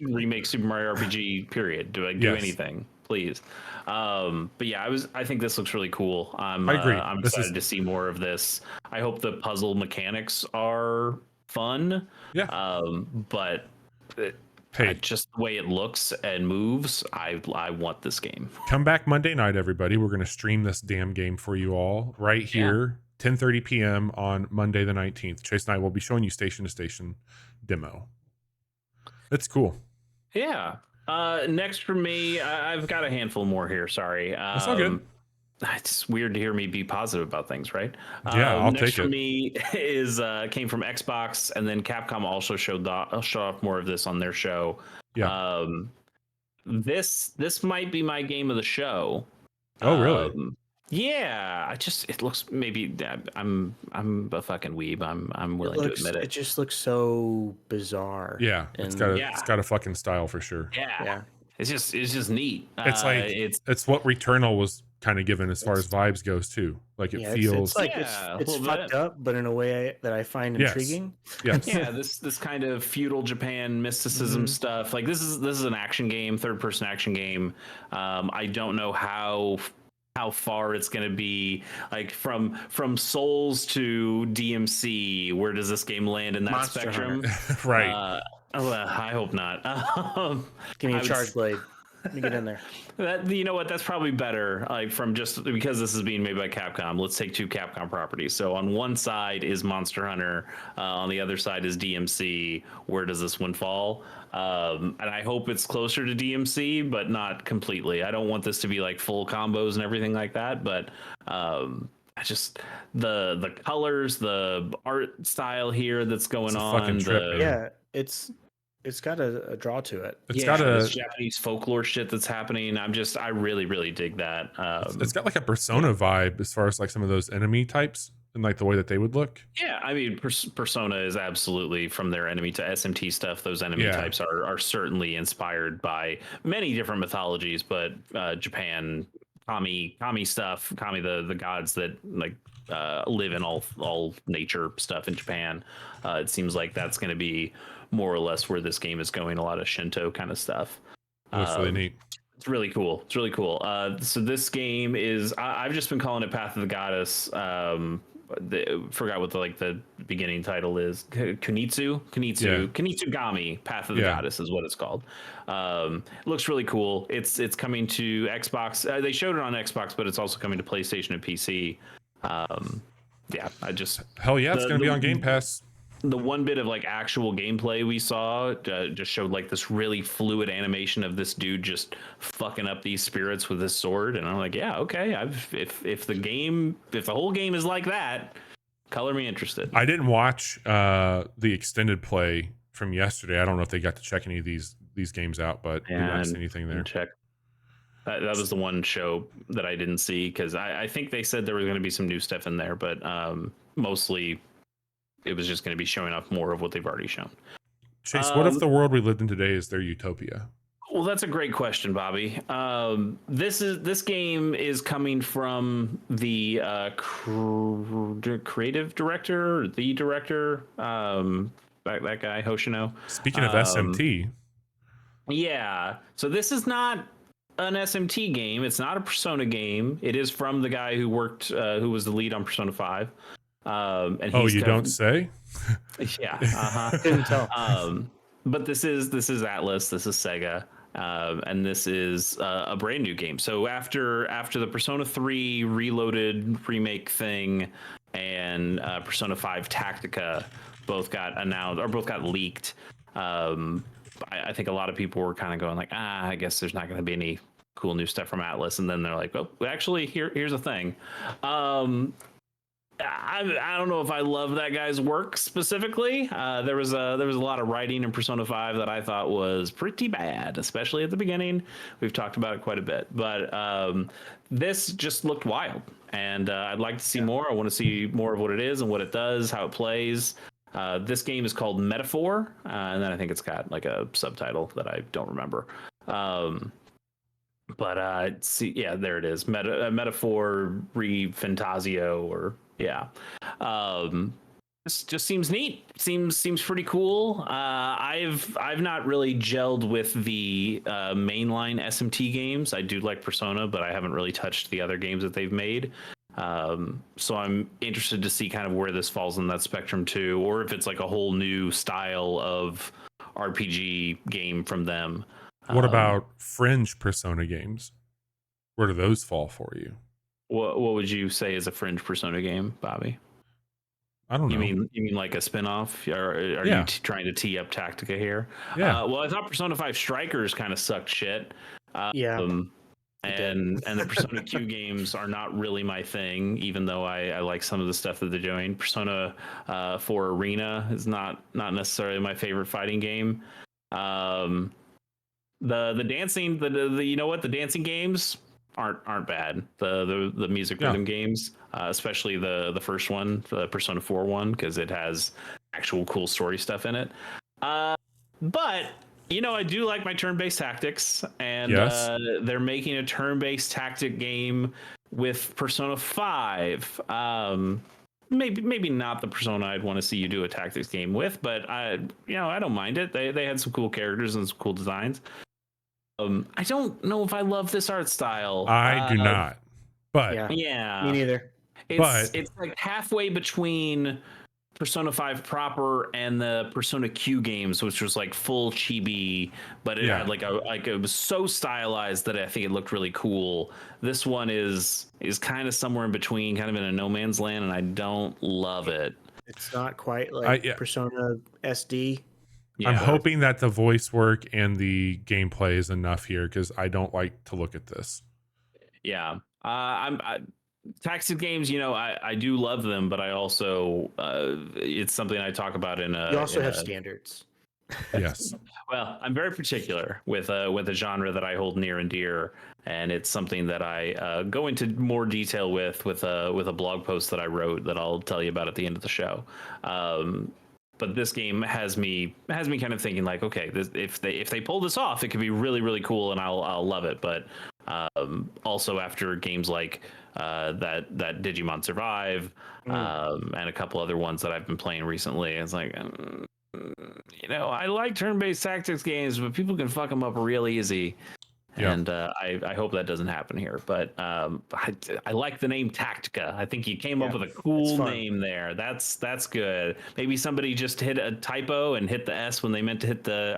remake Super Mario RPG. Period. Do anything, please? But yeah, I think this looks really cool.
I agree.
I'm excited to see more of this. I hope the puzzle mechanics are fun.
Yeah.
But just the way it looks and moves, I want this game.
Come back Monday night, everybody. We're going to stream this damn game for you all right here, 10:30 p.m. on Monday the 19th. Chase and I will be showing you station to station demo. That's cool.
Yeah. Next for me, I've got a handful more here. Sorry.
That's all good.
It's weird to hear me be positive about things, right?
Yeah, I'll take it.
Next for me is came from Xbox, and then Capcom also showed off more of this on their show.
Yeah.
This might be my game of the show.
Oh, really?
Yeah, it looks maybe I'm a fucking weeb. I'm willing to admit it.
It just looks so bizarre.
Yeah, it's got a fucking style for sure.
Yeah. It's just neat.
It's like it's what Returnal was kind of given as far as vibes goes too. Like it feels
it's fucked up, but in a way that I find intriguing.
Yes.
Yeah, this kind of feudal Japan mysticism stuff. Like this is an action game, third person action game. I don't know how far it's going to be, like from Souls to DMC. Where does this game land in that
Monster
spectrum?
Right.
I hope not.
Give me a charge blade. Let me get in there.
You know what? That's probably better. Like from just because this is being made by Capcom. Let's take two Capcom properties. So on one side is Monster Hunter, on the other side is DMC. Where does this one fall? And I hope it's closer to DMC, but not completely. I don't want this to be like full combos and everything like that. But I just the colors, the art style here that's going on.
Fucking trip,
It's got a draw to it.
It's got
this Japanese folklore shit that's happening. I really, really dig that.
It's got like a Persona vibe as far as like some of those enemy types and like the way that they would look.
Yeah, I mean, Persona is absolutely from their enemy to SMT stuff. Those enemy types are certainly inspired by many different mythologies, but Japan, kami stuff, kami the gods that like live in all nature stuff in Japan. It seems like that's going to be more or less where this game is going. A lot of Shinto kind of stuff.
That's really neat.
It's really cool. So this game is I've just been calling it Path of the Goddess. Forgot what the beginning title is. Kunitsugami Path of the Goddess is what it's called. It looks really cool. It's coming to Xbox. They showed it on Xbox, but it's also coming to PlayStation and PC.
Hell yeah, it's going to be on Game Pass.
The one bit of like actual gameplay we saw just showed like this really fluid animation of this dude just fucking up these spirits with his sword, and I'm like, yeah, okay. If the whole game is like that, color me interested.
I didn't watch the extended play from yesterday. I don't know if they got to check any of these games out, but we didn't see anything there.
Check. That was the one show that I didn't see because I think they said there was going to be some new stuff in there, but mostly it was just going to be showing off more of what they've already shown.
Chase, what if the world we lived in today is their utopia?
Well, that's a great question, Bobby. This game is coming from the creative director, that guy Hoshino.
Speaking of SMT,
yeah. So this is not an SMT game. It's not a Persona game. It is from the guy who was the lead on Persona 5. And
you don't say?
Yeah.
Couldn't tell.
But this is Atlas. This is Sega. And this is a brand new game. So after the Persona 3 Reloaded remake thing and Persona 5 Tactica both got announced or both got leaked, I think a lot of people were kind of going like, I guess there's not going to be any cool new stuff from Atlas. And then they're like, oh, actually, here's the thing. I don't know if I love that guy's work specifically. There was a lot of writing in Persona 5 that I thought was pretty bad, especially at the beginning. We've talked about it quite a bit, but this just looked wild, and I'd like to see more. I want to see more of what it is and what it does, how it plays. This game is called Metaphor, and then I think it's got like a subtitle that I don't remember. But But see, yeah, there it is. Metaphor Fantasio, or yeah. This just seems neat. Seems pretty cool. I've not really gelled with the mainline SMT games. I do like Persona, but I haven't really touched the other games that they've made. So I'm interested to see kind of where this falls in that spectrum too, or if it's like a whole new style of RPG game from them.
What about fringe Persona games? Where do those fall for you?
What would you say is a fringe Persona game, Bobby?
I don't know.
You mean like a spinoff? Are you trying to tee up Tactica here?
Yeah.
Well, I thought Persona 5 Strikers kind of sucked shit. And the Persona Q games are not really my thing, even though I like some of the stuff that they're doing. Persona 4 Arena is not necessarily my favorite fighting game. The dancing, you know what, the dancing games aren't bad. The music rhythm games, especially the first one, the Persona 4 one, because it has actual cool story stuff in it. But I do like my turn-based tactics, and they're making a turn-based tactic game with Persona 5. Maybe not the Persona I'd want to see you do a tactics game with, but I don't mind it. They had some cool characters and some cool designs. I don't know if I love this art style.
I do not. But
yeah,
me neither.
It's like halfway between Persona 5 proper and the Persona Q games, which was like full chibi, but it had like it was so stylized that I think it looked really cool. This one is kind of somewhere in between, kind of in a no man's land, and I don't love it.
It's not quite like Persona SD.
I'm hoping that the voice work and the gameplay is enough here, because I don't like to look at this.
Yeah. Tactics games, I do love them, but I also it's something I talk about in a.
You also have standards.
Yes.
Well, I'm very particular with a genre that I hold near and dear, and it's something that I go into more detail with a blog post that I wrote that I'll tell you about at the end of the show. But this game has me kind of thinking like, okay, if they pull this off, it could be really, really cool, and I'll love it. But also after games like that Digimon Survive and a couple other ones that I've been playing recently, it's like, I like turn-based tactics games, but people can fuck them up real easy. Yeah. And I hope that doesn't happen here. But I like the name Tactica. I think you came up with a cool name there. That's good. Maybe somebody just hit a typo and hit the S when they meant to hit the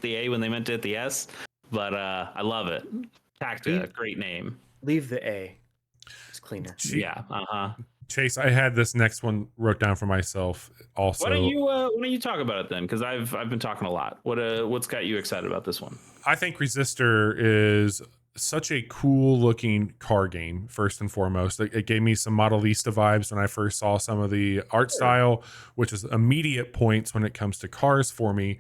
A when they meant to hit the S. But I love it. Tactica, great name.
Leave the A. It's cleaner.
Chase, I had this next one wrote down for myself also.
Why don't you talk about it then? Because I've been talking a lot. What's got you excited about this one?
I think Resistor is such a cool looking car game, first and foremost. It gave me some Modelista vibes when I first saw some of the art style, which is immediate points when it comes to cars for me.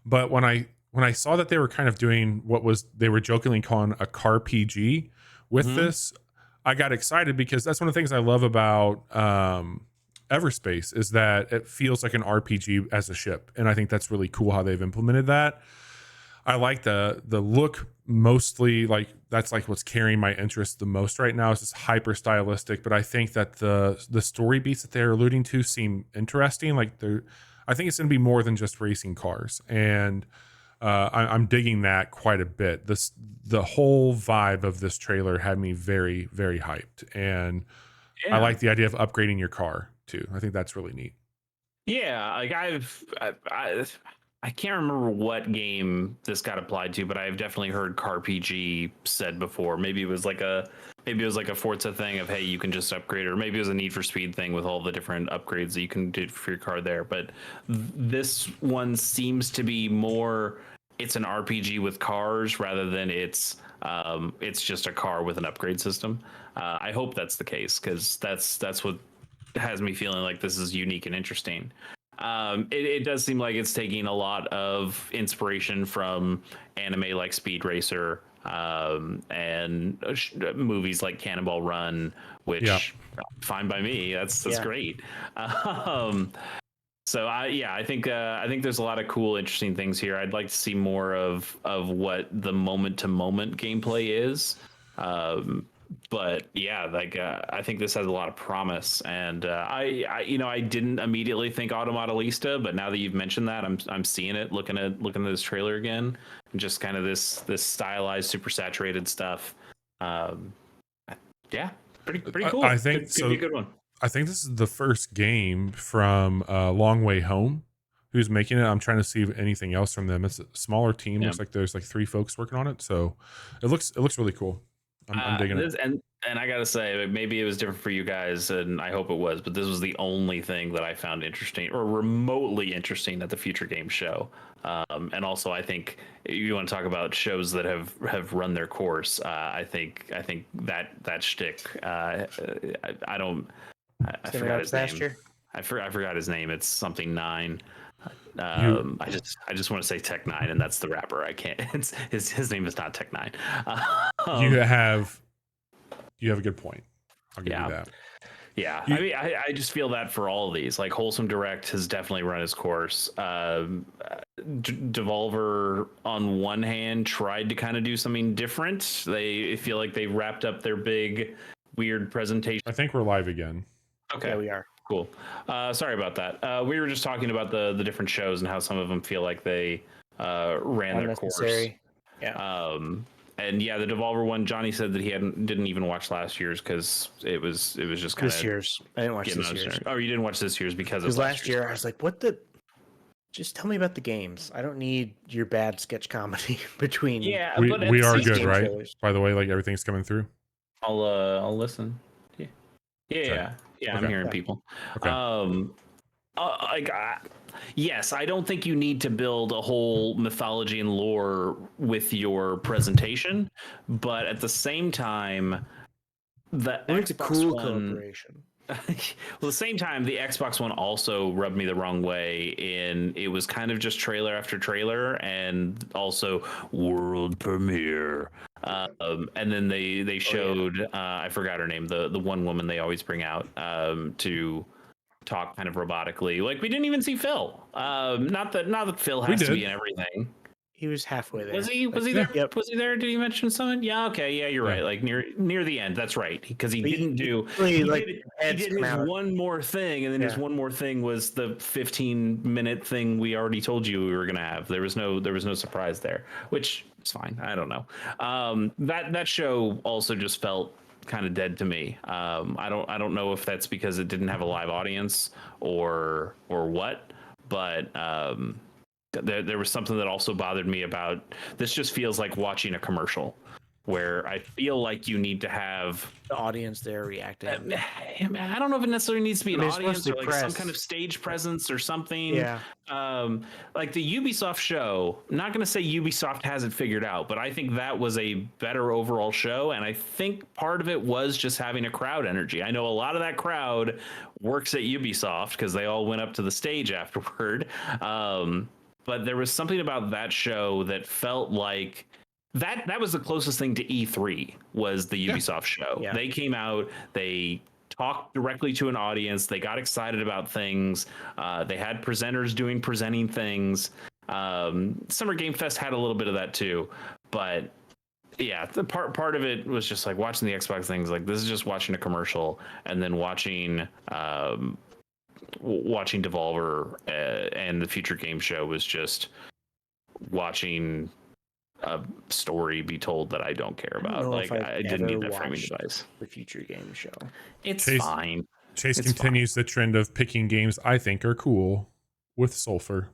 But when I saw that they were kind of doing they were jokingly calling a car PG with this, I got excited, because that's one of the things I love about Everspace is that it feels like an RPG as a ship. And I think that's really cool how they've implemented that. I like the look, mostly like that's like what's carrying my interest the most right now. Is just hyper stylistic, but I think that the story beats that they're alluding to seem interesting. Like I think it's going to be more than just racing cars, and I'm digging that quite a bit. The whole vibe of this trailer had me very, very hyped, and I like the idea of upgrading your car too. I think that's really neat.
Yeah, like I can't remember what game this got applied to, but I've definitely heard car PG said before. Maybe it was like a Forza thing of, hey, you can just upgrade, or maybe it was a Need for Speed thing with all the different upgrades that you can do for your car there. But this one seems to be more, it's an RPG with cars rather than it's just a car with an upgrade system. I hope that's the case, because that's what has me feeling like this is unique and interesting. It does seem like it's taking a lot of inspiration from anime like Speed Racer and movies like Cannonball Run, which fine by me. That's great. So I think there's a lot of cool, interesting things here. I'd like to see more of what the moment to moment gameplay is. But yeah, like I think this has a lot of promise, and I didn't immediately think Automodelista, but now that you've mentioned that, I'm seeing it, looking at this trailer again, and just kind of this stylized, super saturated stuff. Yeah, pretty cool.
I think
could be a good one.
I think this is the first game from Long Way Home who's making it. I'm trying to see if anything else from them. It's a smaller team.
Yeah.
Looks like there's like 3 folks working on it, so it looks really cool. I'm digging it.
And I gotta say, maybe it was different for you guys, and I hope it was, but this was the only thing that I found interesting or remotely interesting at the Future Games show. And also, I think you want to talk about shows that have run their course. I think that shtick. I forgot his name. I forgot his name. It's something 9. I just want to say Tech 9, and that's the rapper. I can't. His name is not Tech 9.
You have a good point. I'll give you that.
Yeah, I mean, I just feel that for all of these, like Wholesome Direct has definitely run its course. Devolver, on one hand, tried to kind of do something different. They feel like they wrapped up their big, weird presentation.
I think we're live again.
Okay,
yeah, we are.
Cool. Sorry about that. We were just talking about the different shows and how some of them feel like they ran their course.
Yeah.
And yeah, the Devolver one, Johnny said that he didn't even watch last year's because it was just kind of
this year's. I didn't watch this year's.
Oh, you didn't watch this year's because
last year I was like, what the? Just tell me about the games. I don't need your bad sketch comedy between.
Yeah,
we are good, right? Trailers. By the way, like everything's coming through.
I'll listen. Yeah. Okay. I'm hearing people. Okay. Yes, I don't think you need to build a whole mythology and lore with your presentation, but at the same time,
it's a cool cooperation.
Well, at the same time, the Xbox One also rubbed me the wrong way in it was kind of just trailer after trailer and also world premiere. And then they showed I forgot her name, the one woman they always bring out to talk kind of robotically. Like we didn't even see Phil. Not that Phil has to be in everything.
He was halfway there.
Was he there?
Yep.
Was he there? Did he mention something? Yeah. Okay. Yeah, you're right. Like near the end. That's right. Because he didn't do. He did his one more thing, and then his one more thing was the 15-minute thing we already told you we were gonna have. There was no surprise there, which is fine. I don't know. That show also just felt kind of dead to me. I don't know if that's because it didn't have a live audience or what, but there was something that also bothered me about this. Just feels like watching a commercial where I feel like you need to have
the audience there reacting.
I don't know if it necessarily needs to be an audience or like some kind of stage presence or something.
Yeah.
Like the Ubisoft show, not going to say Ubisoft has it figured out, but I think that was a better overall show. And I think part of it was just having a crowd energy. I know a lot of that crowd works at Ubisoft because they all went up to the stage afterward. But there was something about that show that felt like that was the closest thing to E3 was the Ubisoft show. Yeah. They came out, they talked directly to an audience, they got excited about things, they had presenters presenting things. Summer Game Fest had a little bit of that too, but yeah, the part of it was just like watching the Xbox things. Like this is just watching a commercial and then watching Devolver and the Future Game Show was just watching a story be told that I don't care about. I didn't need that framing device.
The Future Game Show.
It's fine.
Chase continues the trend of picking games I think are cool with Sulfur.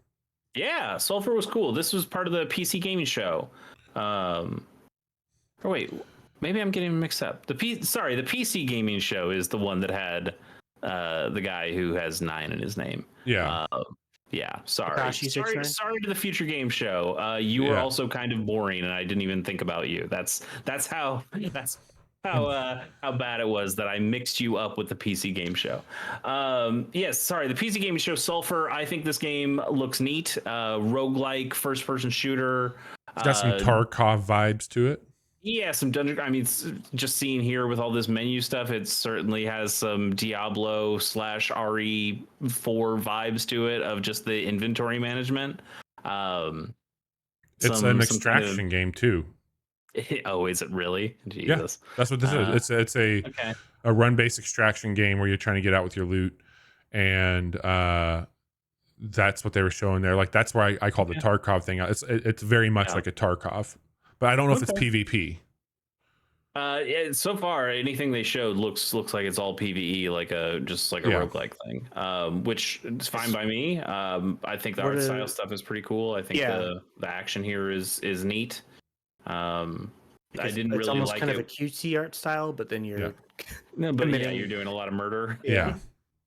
Yeah, Sulfur was cool. This was part of the PC gaming show. Wait, maybe I'm getting mixed up. The PC gaming show is the one that had the guy who has 9 in his name.
Yeah.
Sorry to the Future Game Show. You were also kind of boring, and I didn't even think about you. That's how bad it was that I mixed you up with the PC Game Show. The PC Game Show Sulfur. I think this game looks neat. Roguelike first-person shooter.
It's got some Tarkov vibes to it.
Yeah, some dungeon. I mean, just seeing here with all this menu stuff, it certainly has some Diablo / RE4 vibes to it of just the inventory management.
It's an extraction game too.
Oh, is it really? Jesus.
Yeah, that's what this is. It's a run-based extraction game where you're trying to get out with your loot, and that's what they were showing there. Like that's where I call the Tarkov thing. It's very much like a Tarkov, but I don't know if it's PvP.
Yeah, so far anything they showed looks like it's all PvE, like a roguelike thing, which is fine by me. I think the art style stuff is pretty cool. I think the action here is neat. I didn't really
almost
like
kind of a cutesy art style, but then you're
you're doing a lot of murder.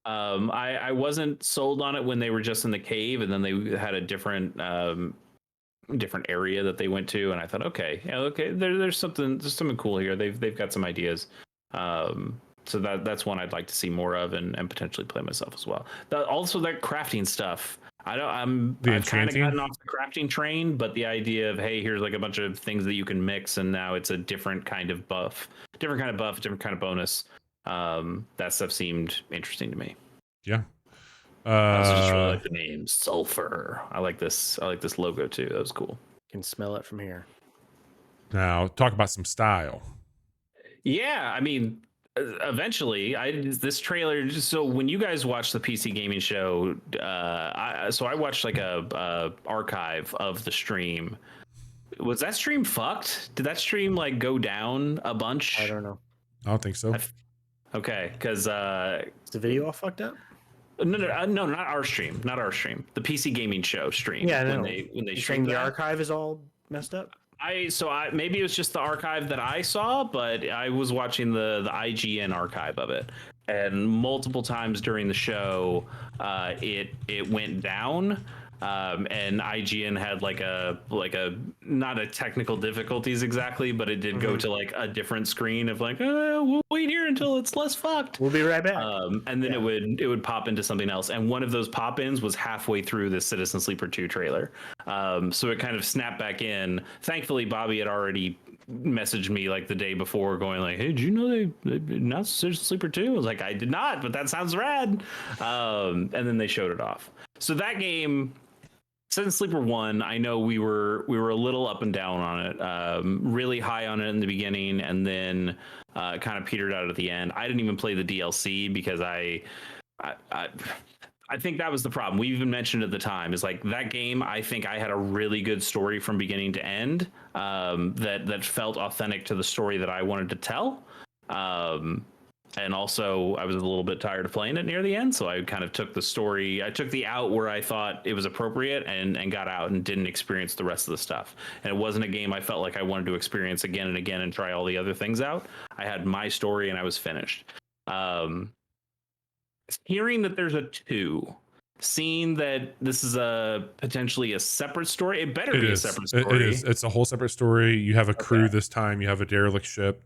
I wasn't sold on it when they were just in the cave, and then they had a different area that they went to, and I thought, okay, there's something cool here. They've got some ideas. So that's one I'd like to see more of and potentially play myself as well. Also that crafting stuff. I've kind of gotten off the crafting train, but the idea of, hey, here's like a bunch of things that you can mix, and now it's a different kind of different kind of bonus. That stuff seemed interesting to me.
Yeah.
I also just really like the name Sulfur. I like this logo too. That was cool.
You can smell it from here.
Now talk about some style.
Yeah, I mean, eventually, this trailer. So when you guys watched the PC gaming show, I watched like a archive of the stream. Was that stream fucked? Did that stream like go down a bunch?
I don't know.
I don't think so.
Okay, because
is the video all fucked up?
No, not our stream. Not our stream. The PC gaming show stream.
Yeah,
when they streamed
the archive is all messed up.
Maybe it was just the archive that I saw, but I was watching the IGN archive of it, and multiple times during the show, it went down. And IGN had like a not a technical difficulties exactly, but it did go to like a different screen of like, we'll wait here until it's less fucked.
We'll be right back.
And then it would pop into something else. And one of those pop-ins was halfway through the Citizen Sleeper 2 trailer. So it kind of snapped back in. Thankfully, Bobby had already messaged me like the day before going like, hey, did you know they announced Citizen Sleeper 2? I was like, I did not, but that sounds rad. And then they showed it off. So that game, Citizen Sleeper 1, I know we were a little up and down on it, really high on it in the beginning, and then kind of petered out at the end. I didn't even play the DLC because I think that was the problem. We even mentioned at the time is like that game. I think I had a really good story from beginning to end that felt authentic to the story that I wanted to tell. And also, I was a little bit tired of playing it near the end, so I kind of took the out where I thought it was appropriate and got out and didn't experience the rest of the stuff. And it wasn't a game I felt like I wanted to experience again and again and try all the other things out. I had my story and I was finished. Hearing that there's a 2, seeing that this is potentially a separate story, it better be a separate story.
It is. It's a whole separate story. You have a crew this time. You have a derelict ship.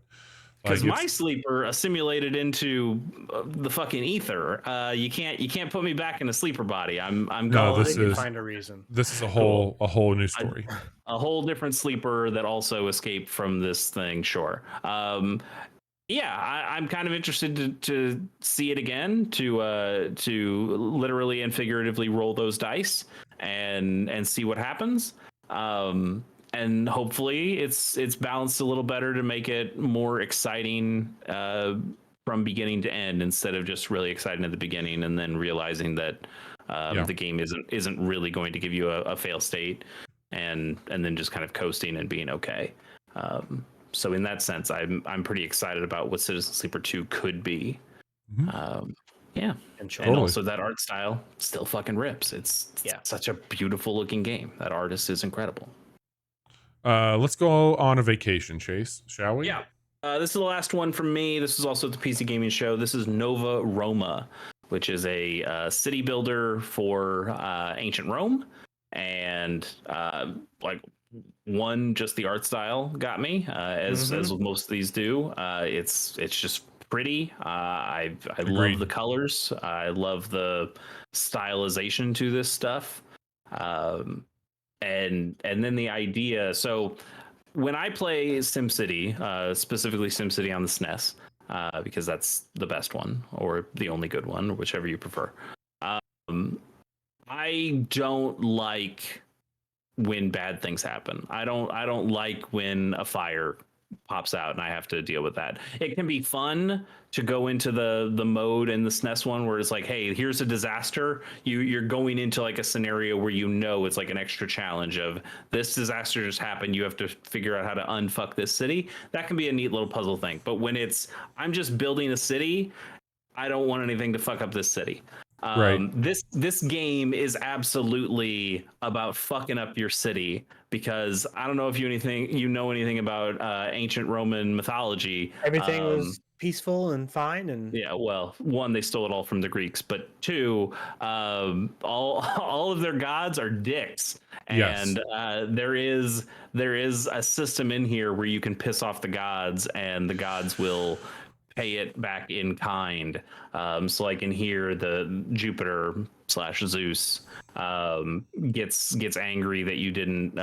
Because my sleeper assimilated into the fucking ether. You can't put me back in a sleeper body. I'm
gone.
Find a reason.
This is a whole new story.
A whole different sleeper that also escaped from this thing. Sure. I'm kind of interested to see it again, to literally and figuratively roll those dice and see what happens. And hopefully it's balanced a little better to make it more exciting from beginning to end, instead of just really exciting at the beginning and then realizing that the game isn't really going to give you a fail state and then just kind of coasting and being okay. So in that sense, I'm pretty excited about what Citizen Sleeper 2 could be.
Mm-hmm.
And also that art style still fucking rips. It's such a beautiful looking game. That artist is incredible.
Let's go on a vacation, Chase, shall we?
Yeah. This is the last one from me. This is also at the PC Gaming Show. This is Nova Roma, which is a city builder for ancient Rome. And just the art style got me, as most of these do. It's just pretty. I love the colors. I love the stylization to this stuff. And then the idea. So when I play SimCity, specifically SimCity on the SNES, because that's the best one or the only good one, whichever you prefer. I don't like when bad things happen. I don't like when a fire pops out and I have to deal with that. It can be fun to go into the mode in the SNES one where it's like, hey, here's a disaster. You're going into like a scenario where it's like an extra challenge of this disaster just happened. You have to figure out how to unfuck this city. That can be a neat little puzzle thing. But when I'm just building a city, I don't want anything to fuck up this city.
Right.
This game is absolutely about fucking up your city, because I don't know if you know anything about ancient Roman mythology.
Everything was peaceful and fine, and
yeah, well, one, they stole it all from the Greeks, but two, all of their gods are dicks, and there is a system in here where you can piss off the gods, and the gods will pay it back in kind. So like in here, the Jupiter / Zeus gets angry that you didn't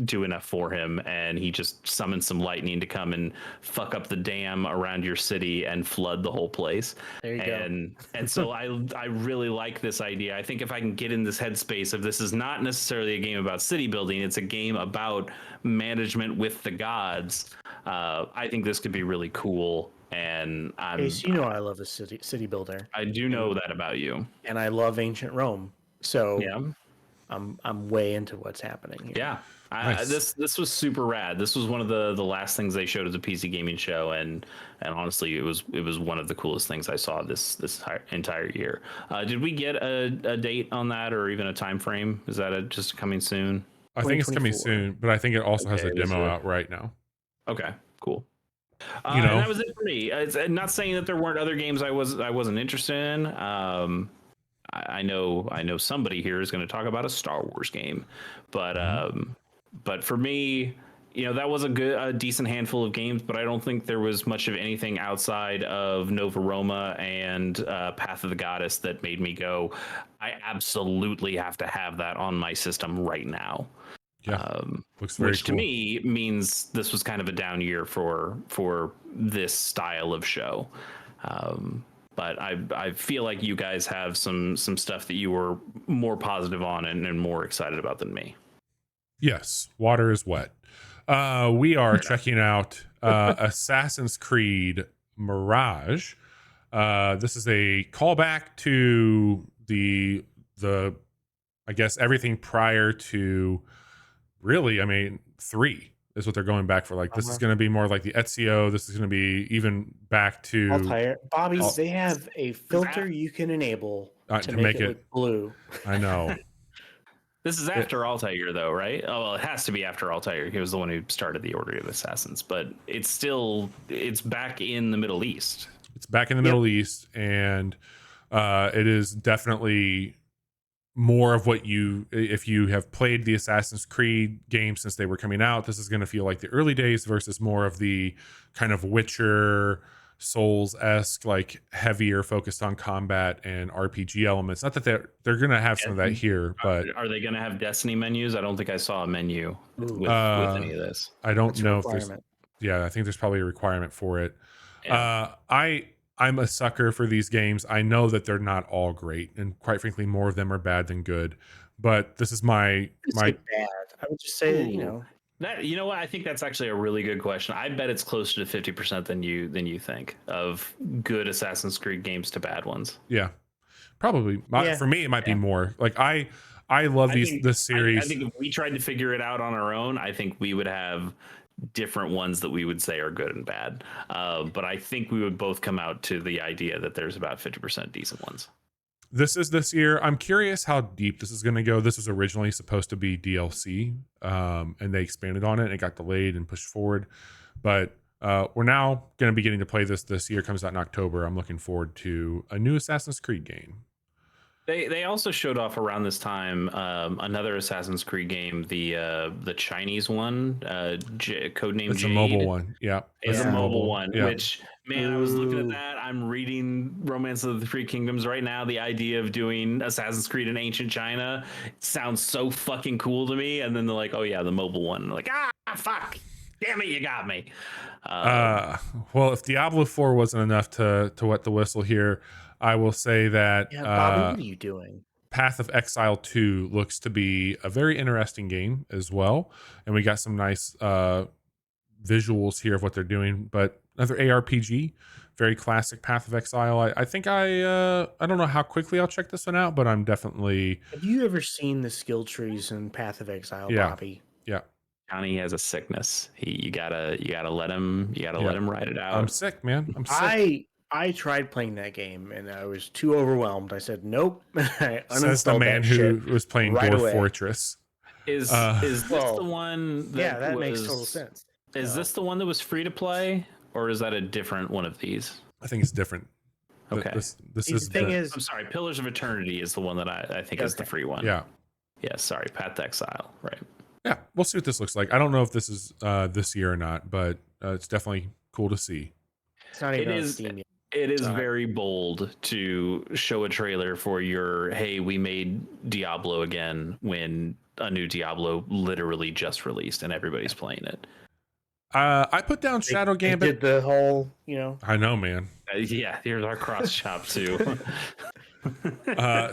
do enough for him, and he just summons some lightning to come and fuck up the dam around your city and flood the whole place.
There you go.
And so I really like this idea. I think if I can get in this headspace of this is not necessarily a game about city building, it's a game about management with the gods. I think this could be really cool. And
Case, you know I love a city builder.
I do know that about you.
And I love ancient Rome. So
yeah,
I'm way into what's happening here.
Yeah.
Nice.
This was super rad. This was one of the last things they showed at the PC gaming show, and honestly, it was one of the coolest things I saw this entire year. Did we get a date on that, or even a time frame? Is that just coming soon?
I think it's coming soon, but I think it also has a demo out right now.
Okay, cool. And that was it for me. It's not saying that there weren't other games I wasn't interested in. I know somebody here is going to talk about a Star Wars game, but for me, that was a decent handful of games, but I don't think there was much of anything outside of Nova Roma and Path of the Goddess that made me go, I absolutely have to have that on my system right now.
Yeah, looks very
which
cool.
To me means this was kind of a down year for this style of show. But I feel like you guys have some stuff that you were more positive on and more excited about than me.
Yes, water is wet. We are checking out Assassin's Creed Mirage. This is a callback to the I guess everything prior to. Really, I mean, 3 is what they're going back for. Like, this is going to be more like the Ezio. This is going to be even back to
Altair. Bobby's. They have a filter you can enable to make it look blue.
I know.
This is after Altair, though, right? Oh, well, it has to be after Altair. He was the one who started the Order of Assassins, but it's back in the Middle East.
It's back in the Middle East, and it is definitely more of what if you have played the Assassin's Creed games since they were coming out, this is going to feel like the early days versus more of the kind of Witcher Souls-esque, like heavier focused on combat and RPG elements. Not that they're going to have some of that here, but
are they going to have Destiny menus? I don't think I saw a menu with any of this.
I don't know if there's. Yeah, I think there's probably a requirement for it. Yeah. I'm a sucker for these games. I know that they're not all great, and quite frankly, more of them are bad than good. But this is my
bad. I would just say
that you know what, I think that's actually a really good question. I bet it's closer to 50% than you think of good Assassin's Creed games to bad ones.
Yeah, probably. For me, it might be more. Like I love this series.
I think if we tried to figure it out on our own, I think we would have different ones that we would say are good and bad, but I think we would both come out to the idea that there's about 50% decent ones.
This is this year. I'm curious how deep this is going to go. This was originally supposed to be DLC, and they expanded on it, and it got delayed and pushed forward, but we're now going to be getting to play this year. It comes out in October. I'm looking forward to a new Assassin's Creed game.
They also showed off around this time another Assassin's Creed game, the Chinese one, codename
It's
Jade.
a mobile one. Yeah.
It's a mobile one,
yeah.
which, man, I was looking at that. I'm reading Romance of the Three Kingdoms right now. The idea of doing Assassin's Creed in ancient China sounds so fucking cool to me. And then they're like, oh yeah, the mobile one. I'm like, fuck. Damn it, you got me.
Well, if Diablo 4 wasn't enough to wet the whistle here, I will say that
Bobby, what are you doing?
Path of Exile 2 looks to be a very interesting game as well. And we got some nice visuals here of what they're doing. But another ARPG, very classic Path of Exile. I think I don't know how quickly I'll check this one out, but I'm definitely...
Have you ever seen the skill trees in Path of Exile,
Yeah.
Bobby?
Yeah.
Johnny has a sickness. You gotta let him let him ride it out.
I'm sick, man. I'm sick.
I tried playing that game and I was too overwhelmed. I said nope. I
Says the man who was playing
right
Dwarf
away.
Fortress.
Is this the one
that makes total sense.
Is this the one that was free to play, or is that a different one of these?
I think it's different.
Okay.
This
The
is
thing
the,
is,
I'm sorry, Pillars of Eternity is the one that I think is the free one.
yeah.
Yeah, sorry, Path to Exile. Right.
Yeah, we'll see what this looks like. I don't know if this is this year or not, but it's definitely cool to see.
it's not even on Steam yet.
It is very bold to show a trailer for your, hey, we made Diablo again, when a new Diablo literally just released and everybody's playing it.
I put down Shadow
They
Gambit.
did the whole,
I know, man.
Yeah, here's our cross chop too.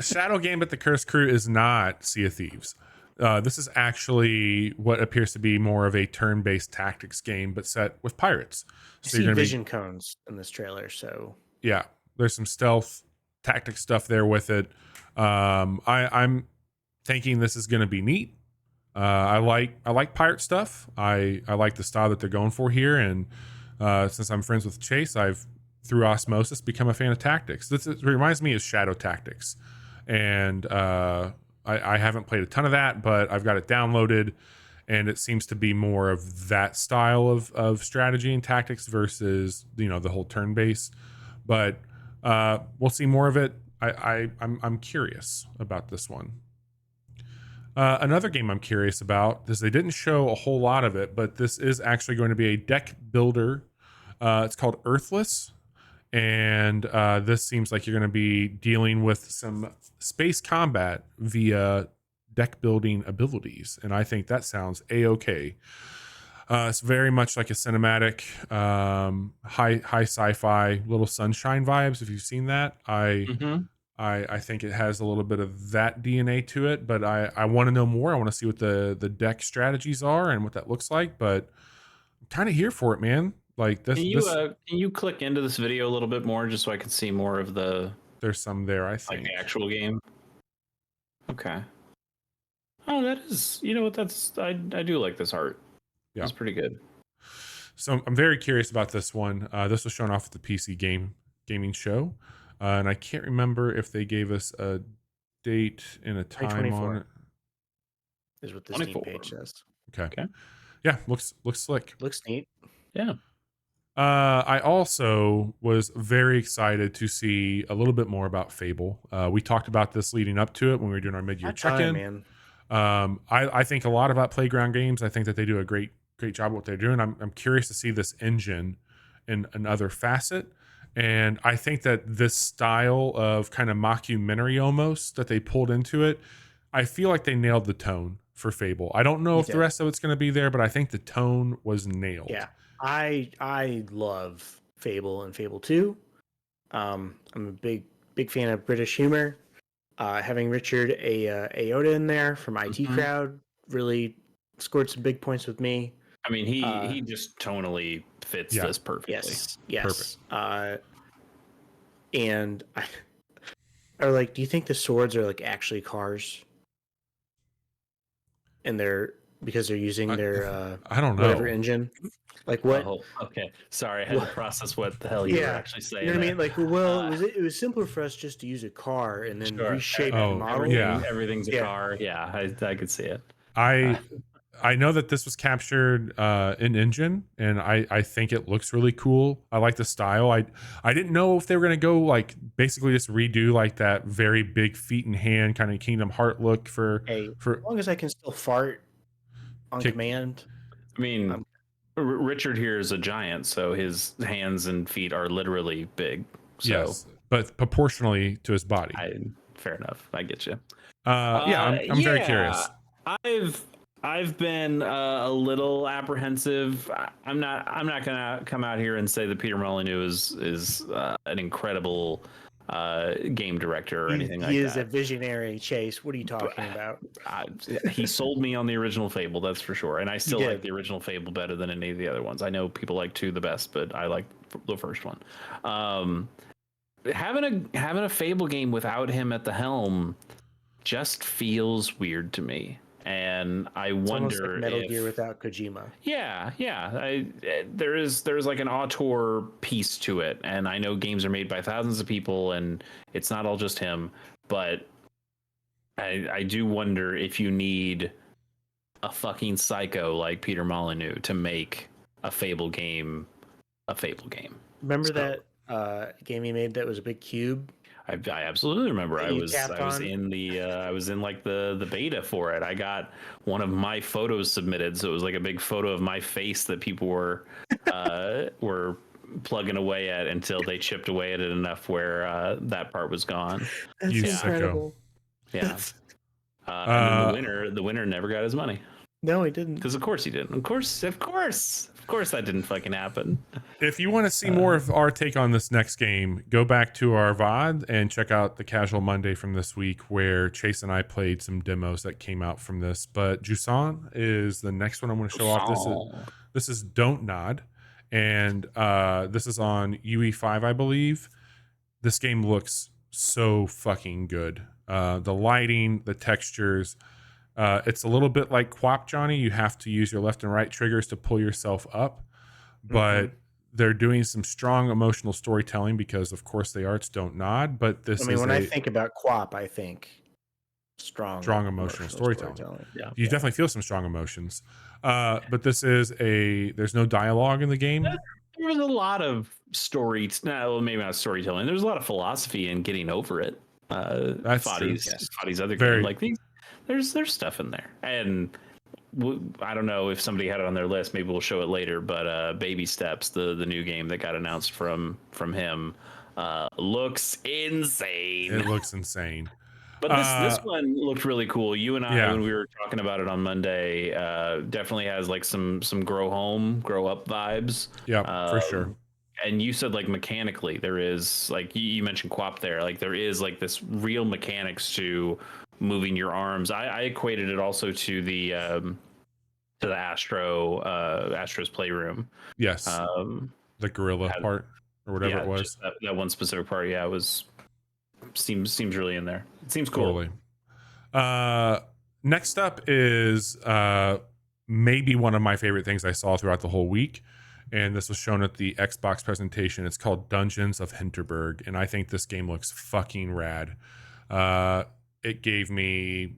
Shadow Gambit: The Cursed Crew is not Sea of Thieves. This is actually what appears to be more of a turn-based tactics game, but set with pirates.
I
So
see
you're gonna
vision cones in this trailer. So
yeah, there's some stealth tactic stuff there with it. I'm thinking this is going to be neat. I like pirate stuff. I like the style that they're going for here, and since I'm friends with Chase, I've through osmosis become a fan of tactics. It reminds me of Shadow Tactics, and I haven't played a ton of that, but I've got it downloaded, and it seems to be more of that style of strategy and tactics versus the whole turn base. But we'll see more of it. I'm curious about this one. Another game I'm curious about is they didn't show a whole lot of it, but this is actually going to be a deck builder. It's called Earthless, and this seems like you're going to be dealing with some space combat via deck building abilities, and I think that sounds a-okay. It's very much like a cinematic, high sci-fi, little sunshine vibes. If you've seen that, I think it has a little bit of that DNA to it, but I want to know more. I want to see what the deck strategies are and what that looks like, but I'm kind of here for it, man. Like this.
Can you click into this video a little bit more just so I can see more of the...
There's some there, I think.
Like the actual game? Okay. Oh, that is... You know what? I do like this art. Yeah. It's pretty good.
So I'm very curious about this one. This was shown off at the PC gaming show. And I can't remember if they gave us a date and a time on it.
Is what the Steam page says.
Okay. Yeah, looks slick.
Looks neat.
Yeah.
I also was very excited to see a little bit more about Fable. We talked about this leading up to it when we were doing our mid-year check-in. I think a lot about Playground Games. I think that they do a great job of what they're doing. I'm curious to see this engine in another facet. And I think that this style of kind of mockumentary almost that they pulled into it, I feel like they nailed the tone for Fable. I don't know if the rest of it's going to be there, but I think the tone was nailed.
Yeah, I love Fable and Fable 2. I'm a big fan of British humor. Having Richard Ayoade in there from IT Crowd really scored some big points with me.
I mean, he just tonally fits this perfectly.
Yes.
Perfect.
And do you think the swords are like actually cars? And because they're using their
I don't know,
whatever engine. Like what?
Oh, okay. Sorry, I had to process what the hell you were actually saying.
You know what I mean? Like, well, it was simpler for us just to use a car and then reshape the model.
Everything's a car. Yeah, I could see it.
I know that this was captured in engine, and I think it looks really cool. I like the style. I didn't know if they were gonna go like basically just redo like that very big feet and hand kind of Kingdom Heart look for
Hey, as long as I can still fart on command.
I mean, Richard here is a giant, so his hands and feet are literally big. So.
Yes, but proportionally to his body.
Fair enough. I get you.
I'm very curious.
I've been a little apprehensive. I'm not gonna come out here and say that Peter Molyneux is an incredible game director or anything like that.
He is a visionary, Chase. What are you talking about?
He sold me on the original Fable, that's for sure, and I still like the original Fable better than any of the other ones. I know people like 2 the best, but I like the first one. Having a Fable game without him at the helm just feels weird to me, and I wonder
like Metal Gear without Kojima.
Yeah. There's like an auteur piece to it, and I know games are made by thousands of people, and it's not all just him. But I do wonder if you need a fucking psycho like Peter Molyneux to make a Fable game a Fable game.
Remember that game he made that was a big cube?
I absolutely remember. I was in like the beta for it. I got one of my photos submitted, so it was like a big photo of my face that people were plugging away at until they chipped away at it enough where that part was gone.
That's incredible.
Yeah. And then the winner never got his money.
No, he didn't.
Because of course he didn't. Of course that didn't fucking happen.
If you want to see more of our take on this next game, go back to our VOD and check out the Casual Monday from this week, where Chase and I played some demos that came out from this. But Jusan is the next one I'm going to show off. This is Don't Nod, and this is on UE5, I believe. This game looks so fucking good. The lighting, the textures. It's a little bit like Quap, Johnny. You have to use your left and right triggers to pull yourself up, but they're doing some strong emotional storytelling because, of course, they are. It's Don't Nod, but when
I think about Quap, I think strong emotional
storytelling. Yeah, you definitely feel some strong emotions. But this is there's no dialogue in the game.
There was a lot of maybe not storytelling. There's a lot of philosophy in getting over it.
That's
Fadi's other game, like these. There's stuff in there, and I don't know if somebody had it on their list. Maybe we'll show it later. But Baby Steps, the new game that got announced from him, looks insane.
It looks insane.
But this one looked really cool. You and I, when we were talking about it on Monday, definitely has like some grow up vibes.
Yeah, for sure.
And you said like mechanically, there is like you mentioned Quap there. Like there is like this real mechanics to moving your arms. I equated it also to the Astro's Playroom.
Yes. The gorilla part or whatever it was.
That one specific part. Yeah, seems really in there. It seems cool.
Totally. Next up is maybe one of my favorite things I saw throughout the whole week. And this was shown at the Xbox presentation. It's called Dungeons of Hinterberg. And I think this game looks fucking rad. It gave me,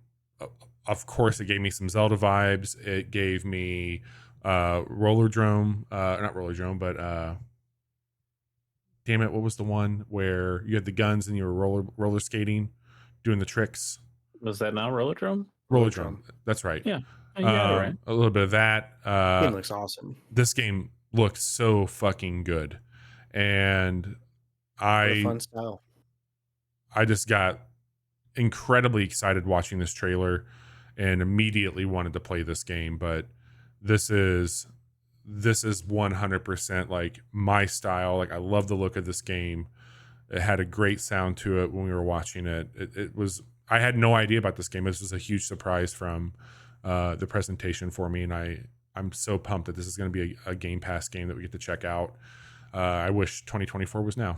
of course, it gave me some Zelda vibes. It gave me not Roller Drome, but damn it, what was the one where you had the guns and you were roller skating, doing the tricks?
Was that not Roller Drome?
Roller Drome, that's right.
Yeah, you got it right.
A little bit of that.
Game looks awesome.
This game looked so fucking good, and
fun style.
I just got incredibly excited watching this trailer and immediately wanted to play this game. But this is 100% like my style. Like I love the look of this game. It had a great sound to it when we were watching it. It was, I had no idea about this game. This was a huge surprise from the presentation for me, and I'm so pumped that this is going to be a Game Pass game that we get to check out. I wish 2024 was now.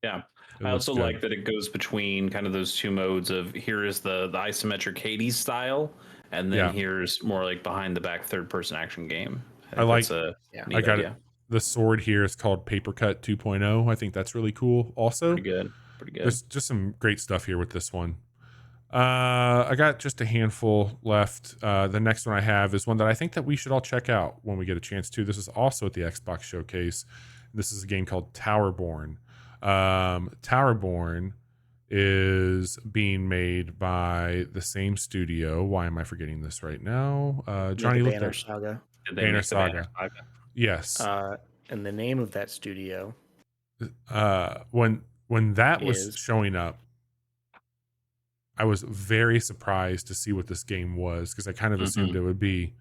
Yeah. I also like that it goes between kind of those two modes of here is the isometric Hades style, and then here's more like behind the back third person action game.
I got it. The sword here is called Paper Cut 2.0. I think that's really cool. Also,
pretty good.
There's just some great stuff here with this one. I got just a handful left. The next one I have is one that I think that we should all check out when we get a chance to. This is also at the Xbox Showcase. This is a game called Towerborn. Towerborn is being made by the same studio. Why am I forgetting this right now? Johnny, look
Banner
at
Saga.
Banner Saga. Yes.
And the name of that studio.
When that was showing up, I was very surprised to see what this game was, because I kind of assumed it would be,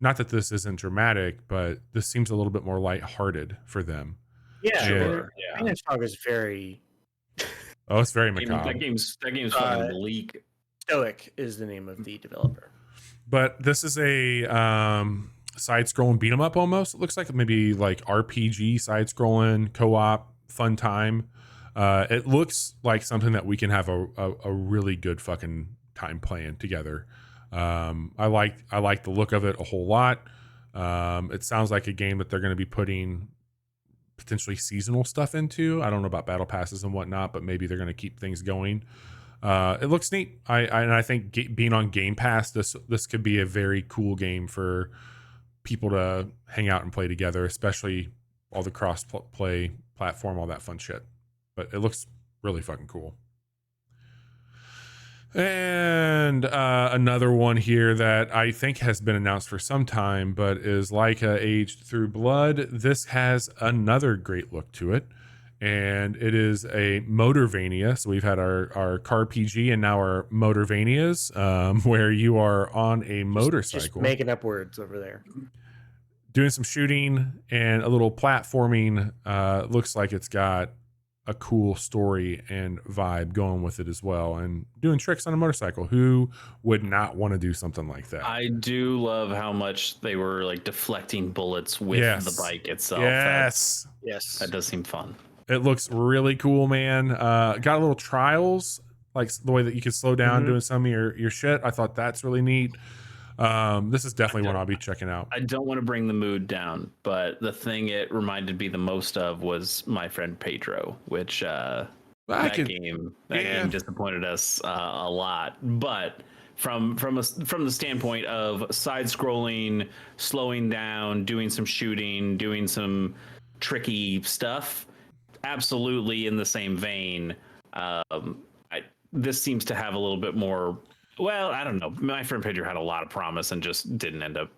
not that this isn't dramatic, but this seems a little bit more lighthearted for them.
Yeah, sure. Banner Saga is very.
Oh, it's very macabre.
That game's fucking bleak.
Stoic is the name of the developer.
But this is a side-scrolling beat 'em up almost. It looks like maybe like RPG side-scrolling co-op fun time. It looks like something that we can have a really good fucking time playing together. I like the look of it a whole lot. It sounds like a game that they're going to be putting potentially seasonal stuff into. I don't know about battle passes and whatnot, but maybe they're going to keep things going. It looks neat. I think being on Game Pass, this could be a very cool game for people to hang out and play together, especially all the cross play platform, all that fun shit. But it looks really fucking cool. And another one here that I think has been announced for some time, but is Leica Aged Through Blood. This has another great look to it, and it is a Motorvania. So we've had our Car PG and now our Motorvanias, where you are on a motorcycle.
Just making up words over there.
Doing some shooting and a little platforming. Looks like it's got a cool story and vibe going with it as well, and doing tricks on a motorcycle. Who would not want to do something like that?
I do love how much they were like deflecting bullets with the bike itself.
Yes.
That does seem fun.
It looks really cool, man. Got a little trials, like the way that you can slow down doing some of your shit. I thought that's really neat. This is definitely one I'll be checking out.
I don't want to bring the mood down, but the thing it reminded me the most of was My Friend Pedro, which that game disappointed us a lot. But from the standpoint of side-scrolling, slowing down, doing some shooting, doing some tricky stuff, absolutely in the same vein. This seems to have a little bit more. Well, I don't know. My Friend Pedro had a lot of promise and just didn't end up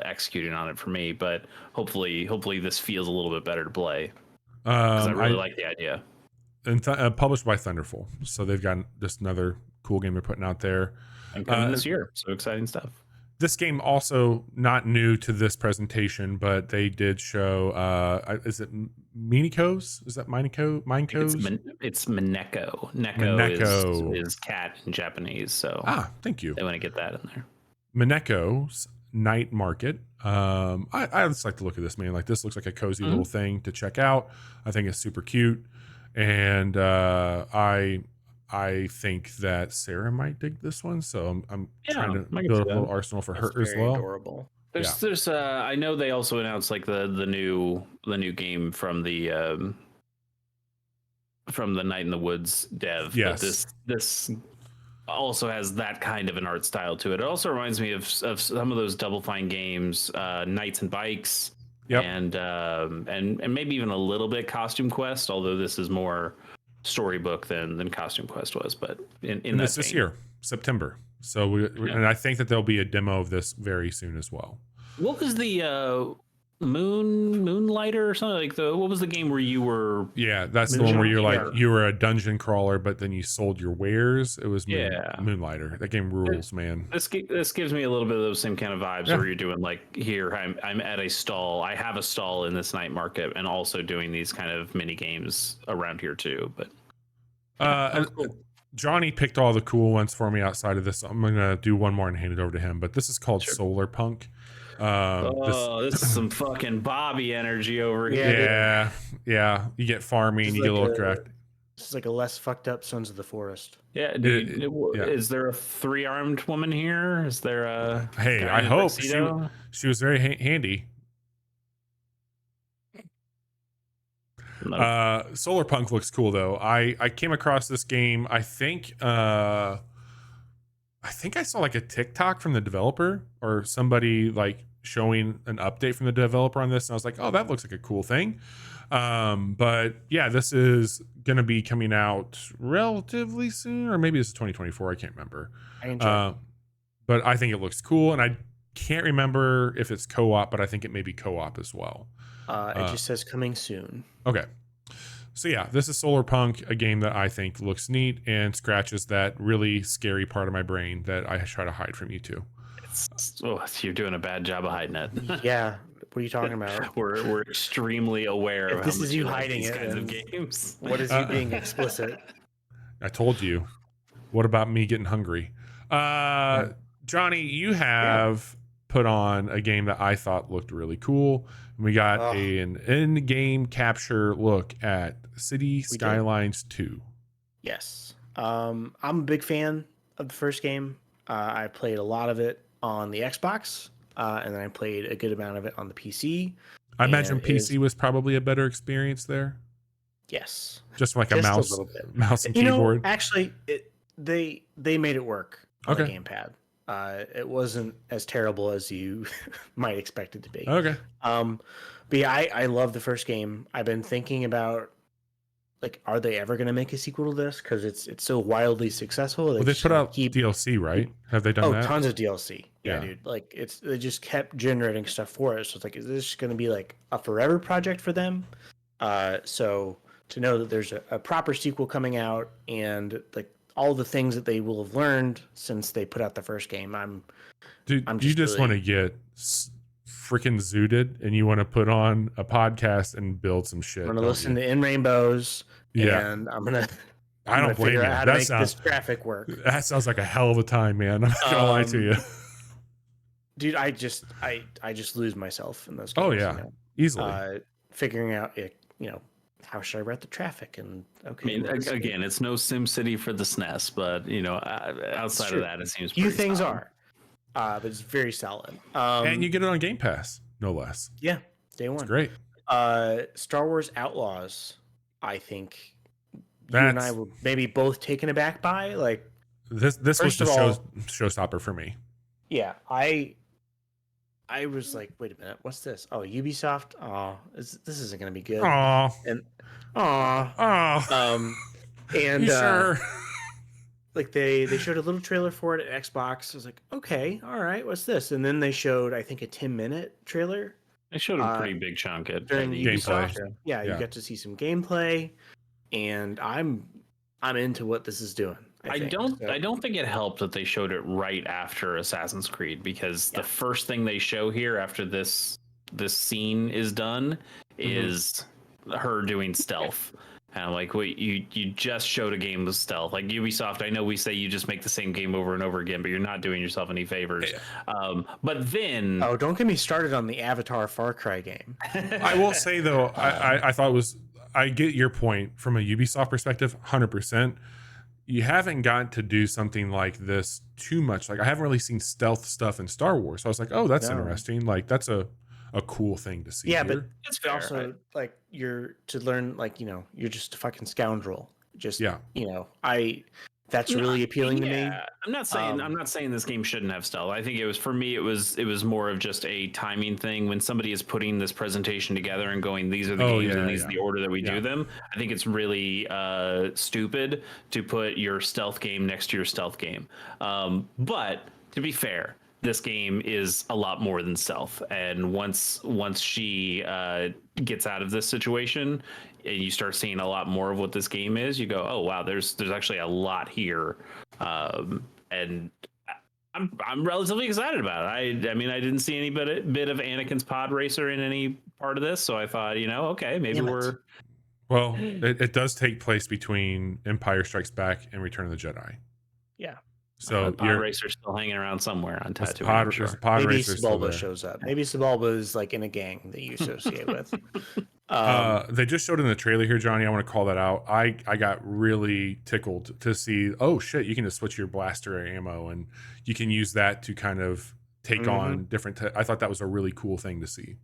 executing on it for me. But hopefully this feels a little bit better to play, because I really like the idea.
And published by Thunderful, so they've got just another cool game they're putting out there.
And coming this year, so exciting stuff.
This game also not new to this presentation, but they did show. Is it Minikos? Is that Minekos?
It's Mineko. Neko is cat in Japanese. So
thank you.
They want to get that in there.
Mineko's Night Market. I just like the look of this, man. Like, this looks like a cozy little thing to check out. I think it's super cute, and I think that Sarah might dig this one, so I'm trying to build a little arsenal for her as well.
Adorable.
There's I know they also announced like the new game from the Night in the Woods dev.
Yes.
But this also has that kind of an art style to it. It also reminds me of some of those Double Fine games, Knights and Bikes, and maybe even a little bit Costume Quest, although this is more storybook than Costume Quest was. But in
this year, September. So and I think that there'll be a demo of this very soon as well.
What was the Moonlighter or something, like what was the game where you were?
Yeah, that's the one where you were a dungeon crawler, but then you sold your wares. It was Moonlighter. That game rules, man.
This gives me a little bit of those same kind of vibes where you're doing like, here I'm at a stall. I have a stall in this night market, and also doing these kind of mini games around here too. But
Johnny picked all the cool ones for me outside of this. I'm gonna do one more and hand it over to him. But this is called Solar Punk.
This is some fucking Bobby energy over here.
Yeah. You get farming, you get a little correct.
This is like a less fucked up Sons of the Forest.
Yeah, is there a 3-armed woman here? Is there a?
Hey, I hope she was very handy.
No.
Solar Punk looks cool though. I came across this game. I think I think I saw like a TikTok from the developer or somebody like showing an update from the developer on this, and I was like, oh, that looks like a cool thing. But yeah, this is going to be coming out relatively soon, or maybe it's 2024. I can't remember.
I enjoy it.
But I think it looks cool, and I can't remember if it's co-op, but I think it may be co-op as well.
It just says coming soon.
Okay. So yeah, this is Solar Punk, a game that I think looks neat and scratches that really scary part of my brain that I try to hide from you two.
You're doing a bad job of hiding it.
Yeah. What are you talking about?
We're extremely aware of
this
how much
is you
like
hiding
these
it.
kinds of games.
What is you being explicit?
I told you. What about me getting hungry? Johnny, you have put on a game that I thought looked really cool. We got an in-game capture look at City Skylines 2.
Yes. I'm a big fan of the first game. I played a lot of it on the Xbox, and then I played a good amount of it on the PC.
I imagine PC was probably a better experience there.
Yes.
Just like a mouse and keyboard.
Actually, they made it work on the gamepad. It wasn't as terrible as you might expect it to be.
Okay.
But yeah, I love the first game. I've been thinking about, like, are they ever going to make a sequel to this? Because it's so wildly successful.
They put out DLC, right? Have they done that?
Oh, tons of DLC. Yeah, dude. Like, they just kept generating stuff for it. So it's like, is this going to be like a forever project for them? So to know that there's a proper sequel coming out and like all the things that they will have learned since they put out the first game,
you just want to get freaking zooted and you want to put on a podcast and build some shit.
I'm gonna listen to In Rainbows. And I don't blame you. How to make this traffic work.
That sounds like a hell of a time, man. I'm not gonna lie to you,
dude. I just lose myself in those games.
Oh yeah, easily
figuring out how should I route the traffic? And okay,
I mean, again, it's no Sim City for the SNES, but outside of that, it seems
few things
solid.
But it's very solid.
And you get it on Game Pass, no less.
Yeah, day one.
It's great.
Star Wars Outlaws. I think you and I were maybe both taken aback by like
this was the showstopper for me.
Yeah, I was like, wait a minute, what's this? Oh, Ubisoft. Oh, this isn't gonna be good. And and
sure?
Like they showed a little trailer for it at Xbox. I was like, okay, all right, what's this? And then they showed, I think, a 10-minute trailer.
They showed a pretty big chunk
during the Ubisoft.
Gameplay.
Yeah, you got to see some gameplay, and I'm into what this is doing. I
don't think it helped that they showed it right after Assassin's Creed, because the first thing they show here after this scene is done is her doing stealth. And I'm like, wait, you just showed a game with stealth. Like Ubisoft, I know we say you just make the same game over and over again, but you're not doing yourself any favors. But then...
Oh, don't get me started on the Avatar Far Cry game.
I will say, though, I thought it was... I get your point from a Ubisoft perspective, 100%. You haven't gotten to do something like this too much. Like, I haven't really seen stealth stuff in Star Wars. So I was like, oh, that's interesting. Like, that's a cool thing to see.
Yeah,
here.
but it's also like you're to learn, like, you're just a fucking scoundrel. Just that's really appealing to me.
I'm not saying this game shouldn't have stealth. I think it was more of just a timing thing. When somebody is putting this presentation together and going, these are the games and these are the order that we do them, I think it's really stupid to put your stealth game next to your stealth game. But to be fair, this game is a lot more than stealth, and once she gets out of this situation and you start seeing a lot more of what this game is, you go, oh wow, there's actually a lot here, and I'm relatively excited about it. I mean, I didn't see any bit of Anakin's pod racer in any part of this, so I thought, okay, maybe we're...
Well, it does take place between Empire Strikes Back and Return of the Jedi.
Yeah.
So
pod racer's still hanging around somewhere on Tatooine.
Maybe Sebulba shows up. Maybe Sebulba is like in a gang that you associate with.
They just showed in the trailer here, Johnny. I want to call that out. I got really tickled to see, oh shit, you can just switch your blaster ammo and you can use that to kind of take on different. I thought that was a really cool thing to see.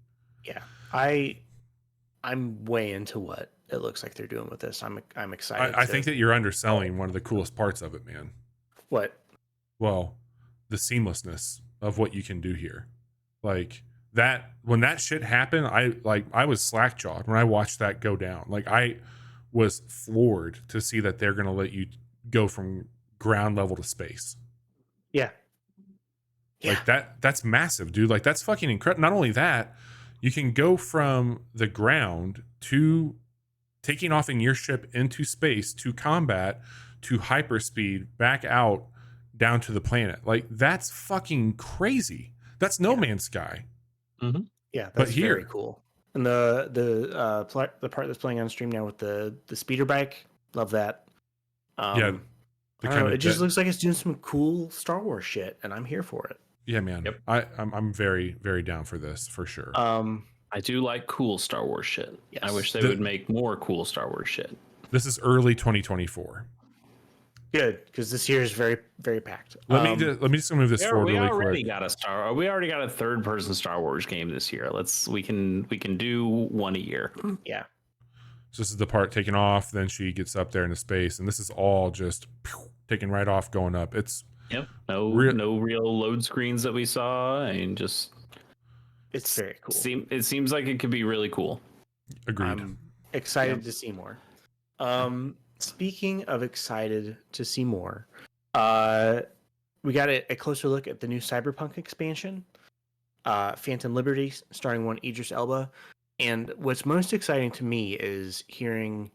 Yeah, I'm way into what it looks like they're doing with this. I'm excited.
I think that you're underselling one of the coolest parts of it, man.
What?
well, the seamlessness of what you can do here. Like that, when that shit happened, I was slack-jawed when I watched that go down. Like I was floored to see that they're going to let you go from ground level to space.
Yeah.
Like that's massive, dude. Like that's fucking incredible. Not only that, you can go from the ground to taking off in your ship into space to combat to hyperspeed back out down to the planet. Like that's fucking crazy. That's No Man's Sky.
Mm-hmm.
Yeah, that's very cool. And the part that's playing on stream now with the speeder bike, love that.
Yeah,
I don't know, it just looks like it's doing some cool Star Wars shit, and I'm here for it.
Yeah, man. Yep. I'm very, very down for this for sure.
I do like cool Star Wars shit. Yes. I wish they would make more cool Star Wars shit.
This is early 2024.
Good, because this year is very, very packed.
Let me just move this forward really quick.
We already got a third-person Star Wars game this year. We can do one a year.
Yeah.
So this is the part taking off. Then she gets up there into space, and this is all just taking right off, going up. It's
no real load screens that we saw, and just
it's very cool.
It seems like it could be really cool.
Agreed.
I'm excited to see more. Speaking of excited to see more, we got a closer look at the new Cyberpunk expansion, Phantom Liberty, starring one Idris Elba. And what's most exciting to me is hearing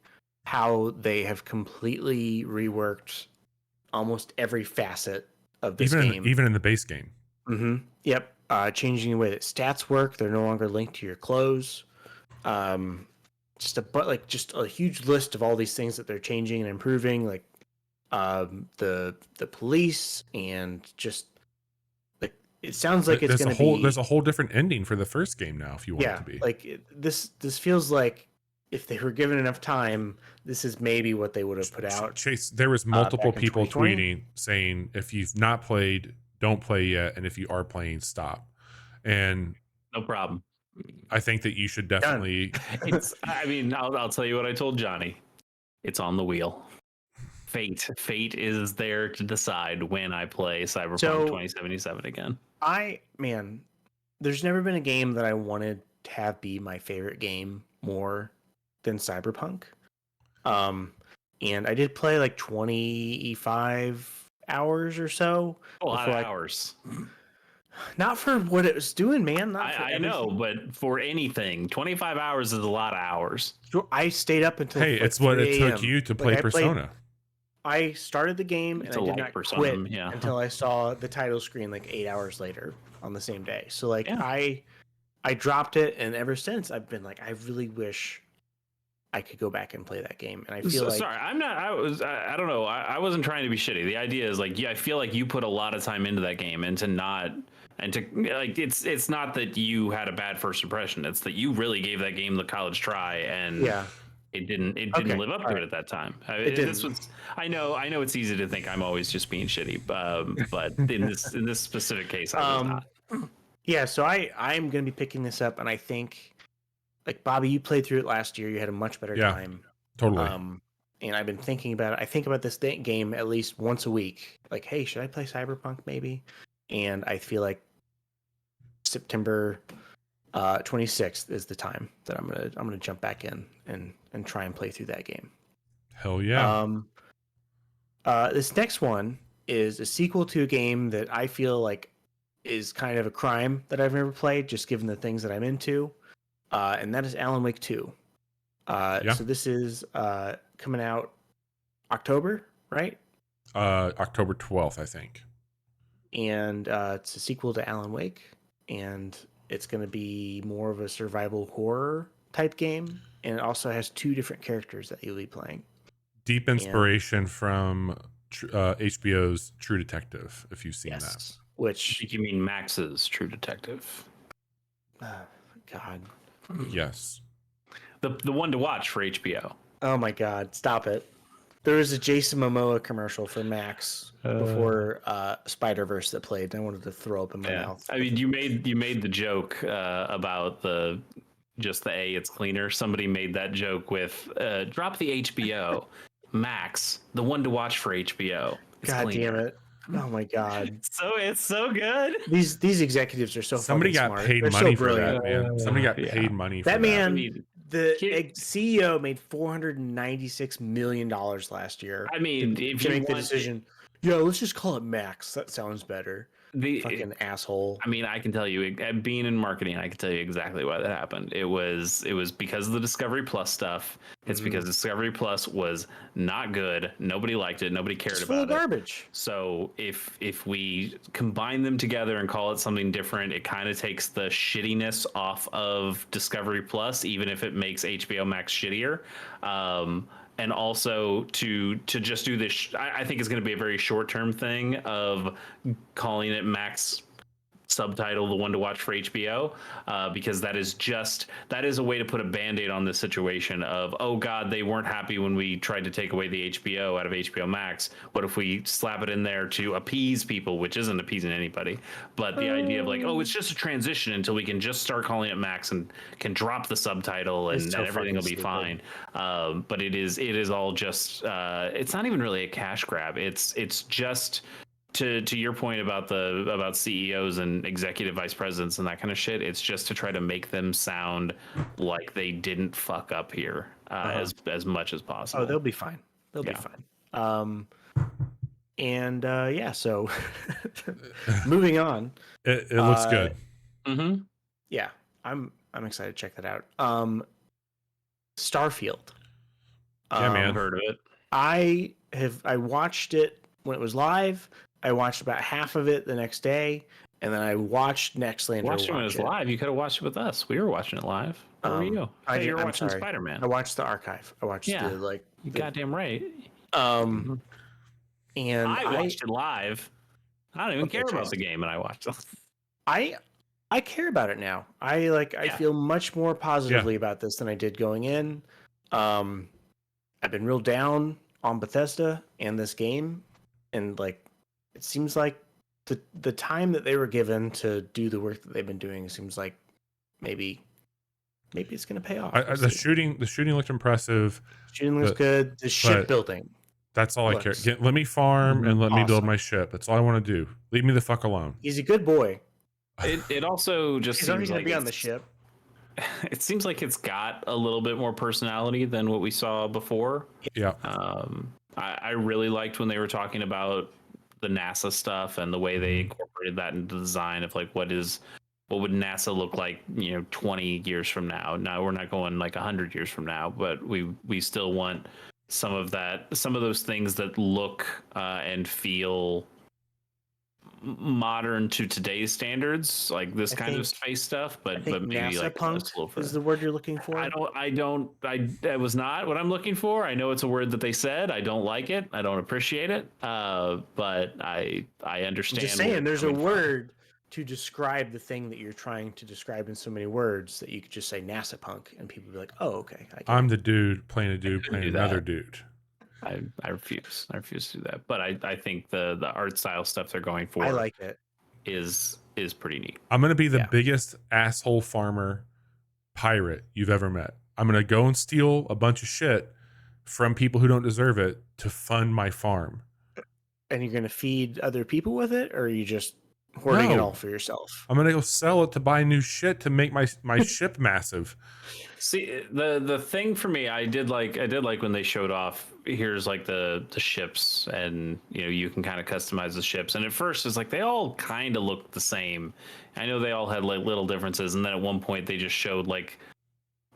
how they have completely reworked almost every facet of this game.
Even in the base game.
Mm-hmm. Yep. Changing the way that stats work. They're no longer linked to your clothes. Just a huge list of all these things that they're changing and improving, like the police, and just like it sounds like it's going to be.
There's a whole different ending for the first game now, if you want it to be.
Like this feels like if they were given enough time, this is maybe what they would have put out.
Chase, there was multiple people tweeting saying, if you've not played, don't play yet, and if you are playing, stop. And
no problem.
I think that you should definitely.
I'll tell you what I told Johnny. It's on the wheel. Fate is there to decide when I play Cyberpunk 2077 again.
There's never been a game that I wanted to have be my favorite game more than Cyberpunk. And I did play like 25 hours or so.
A lot of hours.
Not for what it was doing, man.
I know, but for anything, 25 hours is a lot of hours.
I stayed up until
it's what it took you to play Persona.
I started the game and I did not quit until I saw the title screen like 8 hours later on the same day. So I dropped it, and ever since I've been like, I really wish I could go back and play that game. And I feel
sorry, I'm not. I don't know. I wasn't trying to be shitty. The idea is like, I feel like you put a lot of time into that game, and it's not that you had a bad first impression. It's that you really gave that game the college try, and it didn't live up to it at that time. I know it's easy to think I'm always just being shitty, but in this specific case, I was not.
Yeah, so I'm going to be picking this up, and I think, like Bobby, you played through it last year. You had a much better time.
Totally.
And I've been thinking about it. I think about this game at least once a week. Like, hey, should I play Cyberpunk maybe? And I feel like September 26th is the time that I'm gonna jump back in and try and play through that game.
Hell yeah.
This next one is a sequel to a game that I feel like is kind of a crime that I've never played, just given the things that I'm into, and that is Alan Wake 2. So this is coming out October, right?
October 12th, I think.
And it's a sequel to Alan Wake, and it's going to be more of a survival horror type game, and it also has 2 different characters that you'll be playing.
Deep inspiration from HBO's True Detective, if you've seen that.
Which you mean Max's True Detective?
God.
Yes.
The one to watch for HBO.
Oh my God! Stop it. There was a Jason Momoa commercial for Max before Spider-Verse that played, and I wanted to throw up in my mouth.
I mean, you made the joke about just the A, it's cleaner. Somebody made that joke with drop the HBO, Max, the one to watch for HBO.
God damn it! Oh my god.
So it's so good.
These executives are so
Somebody
fucking
got
smart.
paid
They're
money
so
for
brilliant.
that, man. Somebody got paid money for
That man,
I mean,
the
here-
CEO made $496 million last year.
I mean,
to
if you
make the
want
decision, yeah, let's just call it Max. That sounds better.
the
Fucking asshole.
I mean, I can tell you, being in marketing, I can tell you exactly why that happened. It was because of the Discovery Plus stuff. It's because Discovery Plus was not good. Nobody liked it. Nobody cared
It's full of
about it.
garbage.
So if we combine them together and call it something different, it kind of takes the shittiness off of Discovery Plus, even if it makes HBO Max shittier. And also to just do this, I think it's going to be a very short term thing of calling it Max subtitle, the one to watch for HBO, because that is a way to put a band-aid on this situation of, oh god, they weren't happy when we tried to take away the HBO out of HBO Max. What if we slap it in there to appease people, which isn't appeasing anybody, but the idea of like, oh, it's just a transition until we can just start calling it Max and can drop the subtitle and,
So
and everything will be
fucking
fine. But it is all just it's not even really a cash grab. It's just to your point about CEOs and executive vice presidents and that kind of shit. It's just to try to make them sound like they didn't fuck up here as much as possible.
Oh, they'll be fine. They'll be fine. So moving on.
It looks good.
Mm-hmm.
Yeah, I'm excited to check that out. Starfield.
Yeah, man.
Heard of it.
I watched it when it was live. I watched about half of it the next day, and then I watched Nextlander.
Watched it when it was live. You could have watched it with us. We were watching it live. Where were you? You were watching Spider-Man.
I watched the archive. I watched
You goddamn right.
And
I watched it live. I don't even care about the game, and I watched it.
I care about it now. I feel much more positively about this than I did going in. I've been real down on Bethesda and this game, and like it seems like the time that they were given to do the work that they've been doing seems like maybe it's going to pay off.
The shooting looked impressive.
Shooting looks good. The shipbuilding.
That's all I care. Let me farm and let me build my ship. That's all I want to do. Leave me the fuck alone.
He's a good boy.
It also just
he's always going to be on the ship.
It seems like it's got a little bit more personality than what we saw before.
Yeah.
I really liked when they were talking about the NASA stuff and the way they incorporated that into the design of like what would NASA look like, 20 years from now. Now we're not going like 100 years from now, but we still want some of those things that look and feel modern to today's standards, like this kind of space stuff, but maybe
NASA
like
punk is the word you're looking for.
That was not what I'm looking for. I know it's a word that they said. I don't like it. I don't appreciate it. But I understand.
I'm just saying, there's a word to describe the thing that you're trying to describe in so many words that you could just say NASA punk, and people would be like, "Oh, okay."
I'm the dude playing another dude.
I refuse. I refuse to do that. But I think the art style stuff they're going for,
I like it,
is pretty neat.
I'm gonna be the biggest asshole farmer pirate you've ever met. I'm gonna go and steal a bunch of shit from people who don't deserve it to fund my farm.
And you're gonna feed other people with it, or are you just hoarding it all for yourself?
I'm gonna go sell it to buy new shit to make my ship massive.
See, the thing for me, I did like when they showed off, here's like the ships, and you can kind of customize the ships, and at first it's like they all kind of looked the same. I know they all had like little differences, and then at one point they just showed like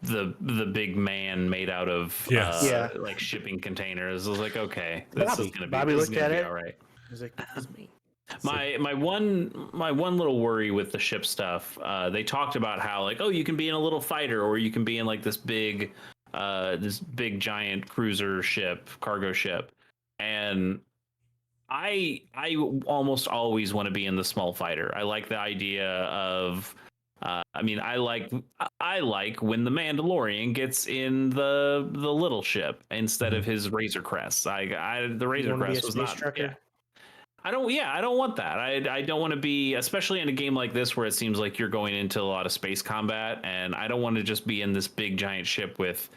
the big man made out of like shipping containers. I was like, okay, this is gonna be all right.
I was like, this is me.
My one little worry with the ship stuff, they talked about how like, oh, you can be in a little fighter, or you can be in like this big giant cruiser ship, cargo ship, and I almost always want to be in the small fighter. I like the idea of I like when the Mandalorian gets in the little ship instead of his Razor Crest. The Razor Crest was not. Yeah. I don't want that. I don't want to be, especially in a game like this where it seems like you're going into a lot of space combat, and I don't want to just be in this big giant ship with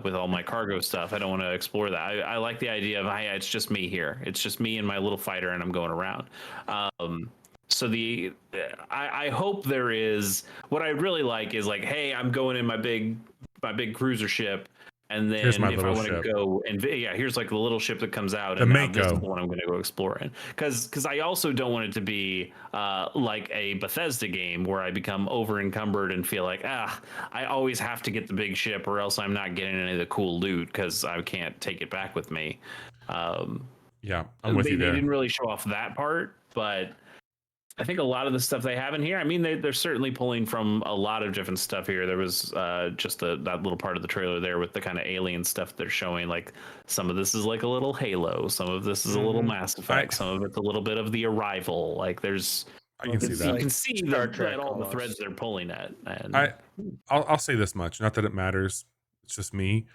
with all my cargo stuff. I don't want to explore that. I like the idea of, hey, it's just me here. It's just me and my little fighter, and I'm going around. So I hope there is, what I really like is like, hey, I'm going in my big cruiser ship, and then if I want to go and here's like the little ship that comes out, and now this is the one I'm going to go explore in. Because I also don't want it to be like a Bethesda game where I become over encumbered and feel like I always have to get the big ship, or else I'm not getting any of the cool loot because I can't take it back with me.
Yeah, I'm with you there.
They didn't really show off that part, but I think a lot of the stuff they have in here, I mean, they're certainly pulling from a lot of different stuff here. There was just that little part of the trailer there with the kind of alien stuff they're showing. Like some of this is like a little Halo, some of this is a little Mass Effect, some of it's a little bit of The Arrival. Like
I can see that.
You can see that all the threads they're pulling at. And
I'll say this much, not that it matters. It's just me.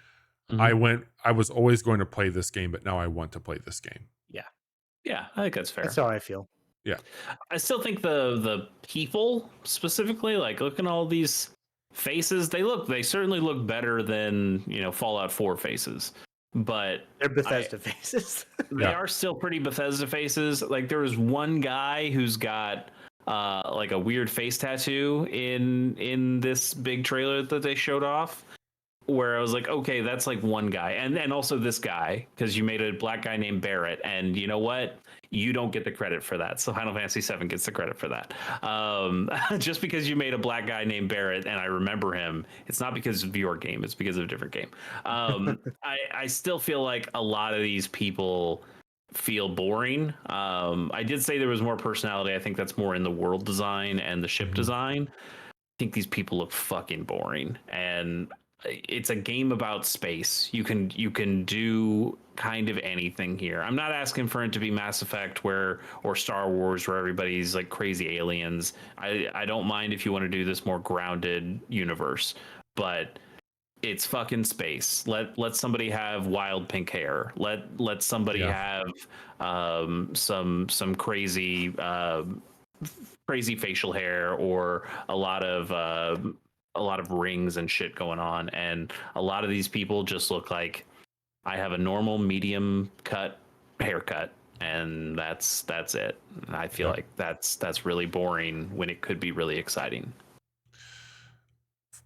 I was always going to play this game, but now I want to play this game.
Yeah, I think that's fair.
That's how I feel.
Yeah,
I still think the people specifically, like, look at all these faces. They certainly look better than Fallout 4 faces, but
they're Bethesda faces.
They are still pretty Bethesda faces. Like there was one guy who's got like a weird face tattoo in this big trailer that they showed off, where I was like, okay, that's like one guy, and also this guy, because you made a black guy named Barrett, and you know what? You don't get the credit for that. So Final Fantasy VII gets the credit for that. Just because you made a black guy named Barrett and I remember him, it's not because of your game. It's because of a different game. I still feel like a lot of these people feel boring. I did say there was more personality. I think that's more in the world design and the ship design. I think these people look fucking boring, and it's a game about space. You can do kind of anything here. I'm not asking for it to be Mass Effect or Star Wars where everybody's like crazy aliens. I don't mind if you want to do this more grounded universe, but it's fucking space. Let somebody have wild pink hair. Let somebody have some crazy facial hair, or a lot of rings and shit going on. And a lot of these people just look like, I have a normal medium cut haircut, and that's it. And I feel like that's really boring when it could be really exciting.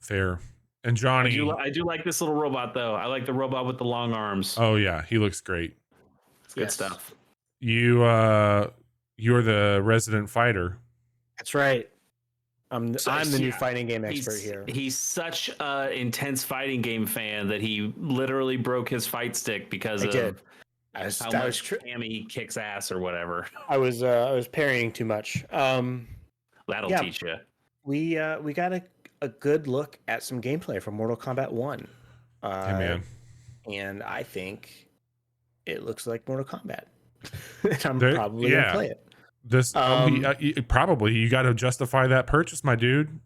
Fair. And Johnny,
I do like this little robot though. I like the robot with the long arms.
Oh yeah, he looks great.
It's good stuff.
You're the resident fighter.
That's right. I'm the new fighting game expert here.
He's such an intense fighting game fan that he literally broke his fight stick because of how much Cammy kicks ass or whatever.
I was parrying too much.
That'll teach you.
We got a good look at some gameplay from Mortal Kombat 1.
Hey man.
And I think it looks like Mortal Kombat. And I'm probably gonna play it.
This probably you got to justify that purchase, my dude.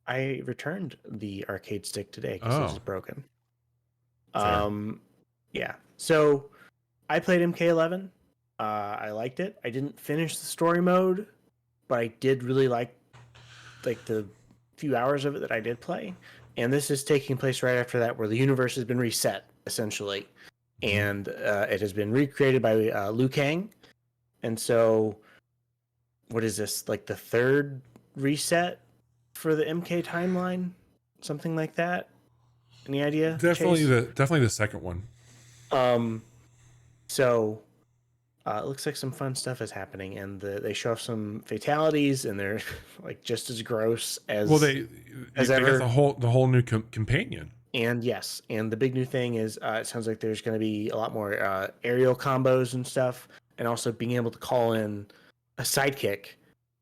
I returned the arcade stick today because it was broken. Yeah. So I played MK11. I liked it. I didn't finish the story mode, but I did really like the few hours of it that I did play. And this is taking place right after that, where the universe has been reset essentially, and it has been recreated by Liu Kang. And so, what is this, like the third reset for the MK timeline? Something like that? Any idea?
Definitely the second one.
So it looks like some fun stuff is happening, and they show off some fatalities, and they're like just as gross as
they got the whole new companion.
And yes, and the big new thing is it sounds like there's going to be a lot more aerial combos and stuff, and also being able to call in a sidekick.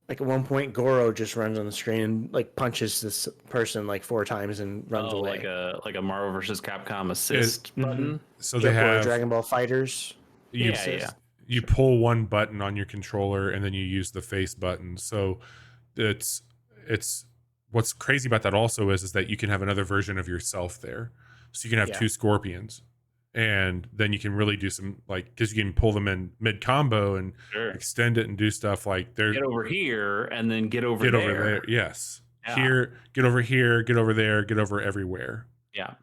Like at one point, Goro just runs on the screen and like punches this person like 4 times and runs away.
Like a Marvel vs. Capcom assist button.
So they have
Dragon Ball Fighters.
You pull one button on your controller and then you use the face button. So it's what's crazy about that also is that you can have another version of yourself there. So you can have 2 Scorpions. And then you can really do some, like, because you can pull them in mid combo and extend it and do stuff like
get over here and then get over there.
Yes. Yeah. Here, get over here, get over there, get over everywhere.
Yeah.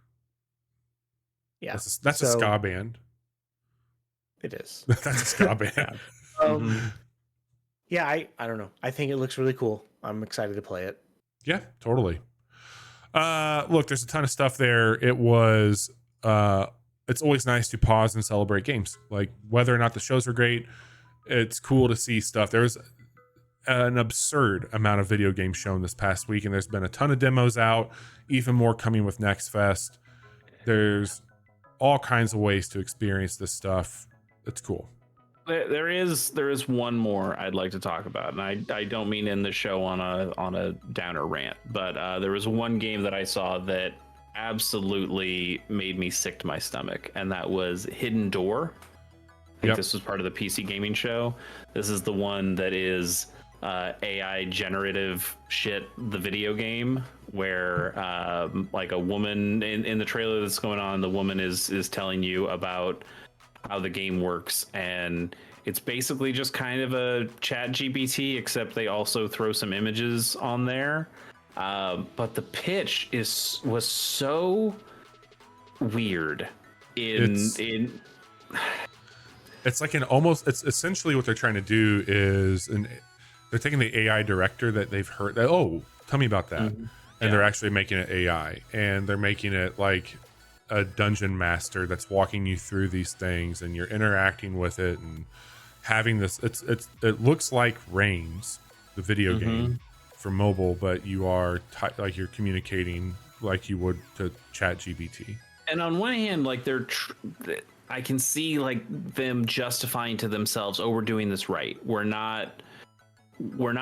Yeah,
that's a ska band.
It is.
That's a ska band.
Yeah, I don't know. I think it looks really cool. I'm excited to play it.
Yeah, totally. Look, there's a ton of stuff there. It was it's always nice to pause and celebrate games. Like whether or not the shows were great, it's cool to see stuff. There's an absurd amount of video games shown this past week, and there's been a ton of demos out, even more coming with Next Fest. There's all kinds of ways to experience this stuff. It's cool.
There is one more I'd like to talk about, and I don't mean in the show on a downer rant, but there was one game that I saw that absolutely made me sick to my stomach, and that was Hidden Door. I think this was part of the PC gaming show. This is the one that is AI generative shit, the video game, where like a woman in the trailer that's going on, the woman is telling you about how the game works, and it's basically just kind of a chat GPT, except they also throw some images on there. But the pitch was so weird it's
like it's essentially what they're trying to do is they're taking the AI director that they've heard that, tell me about that. And they're actually making it AI, and they're making it like a dungeon master that's walking you through these things, and you're interacting with it and having this. It looks like Reigns, the video game for mobile, but you are like you're communicating like you would to Chat GPT.
And on one hand, like I can see like them justifying to themselves, we're doing this right. We're not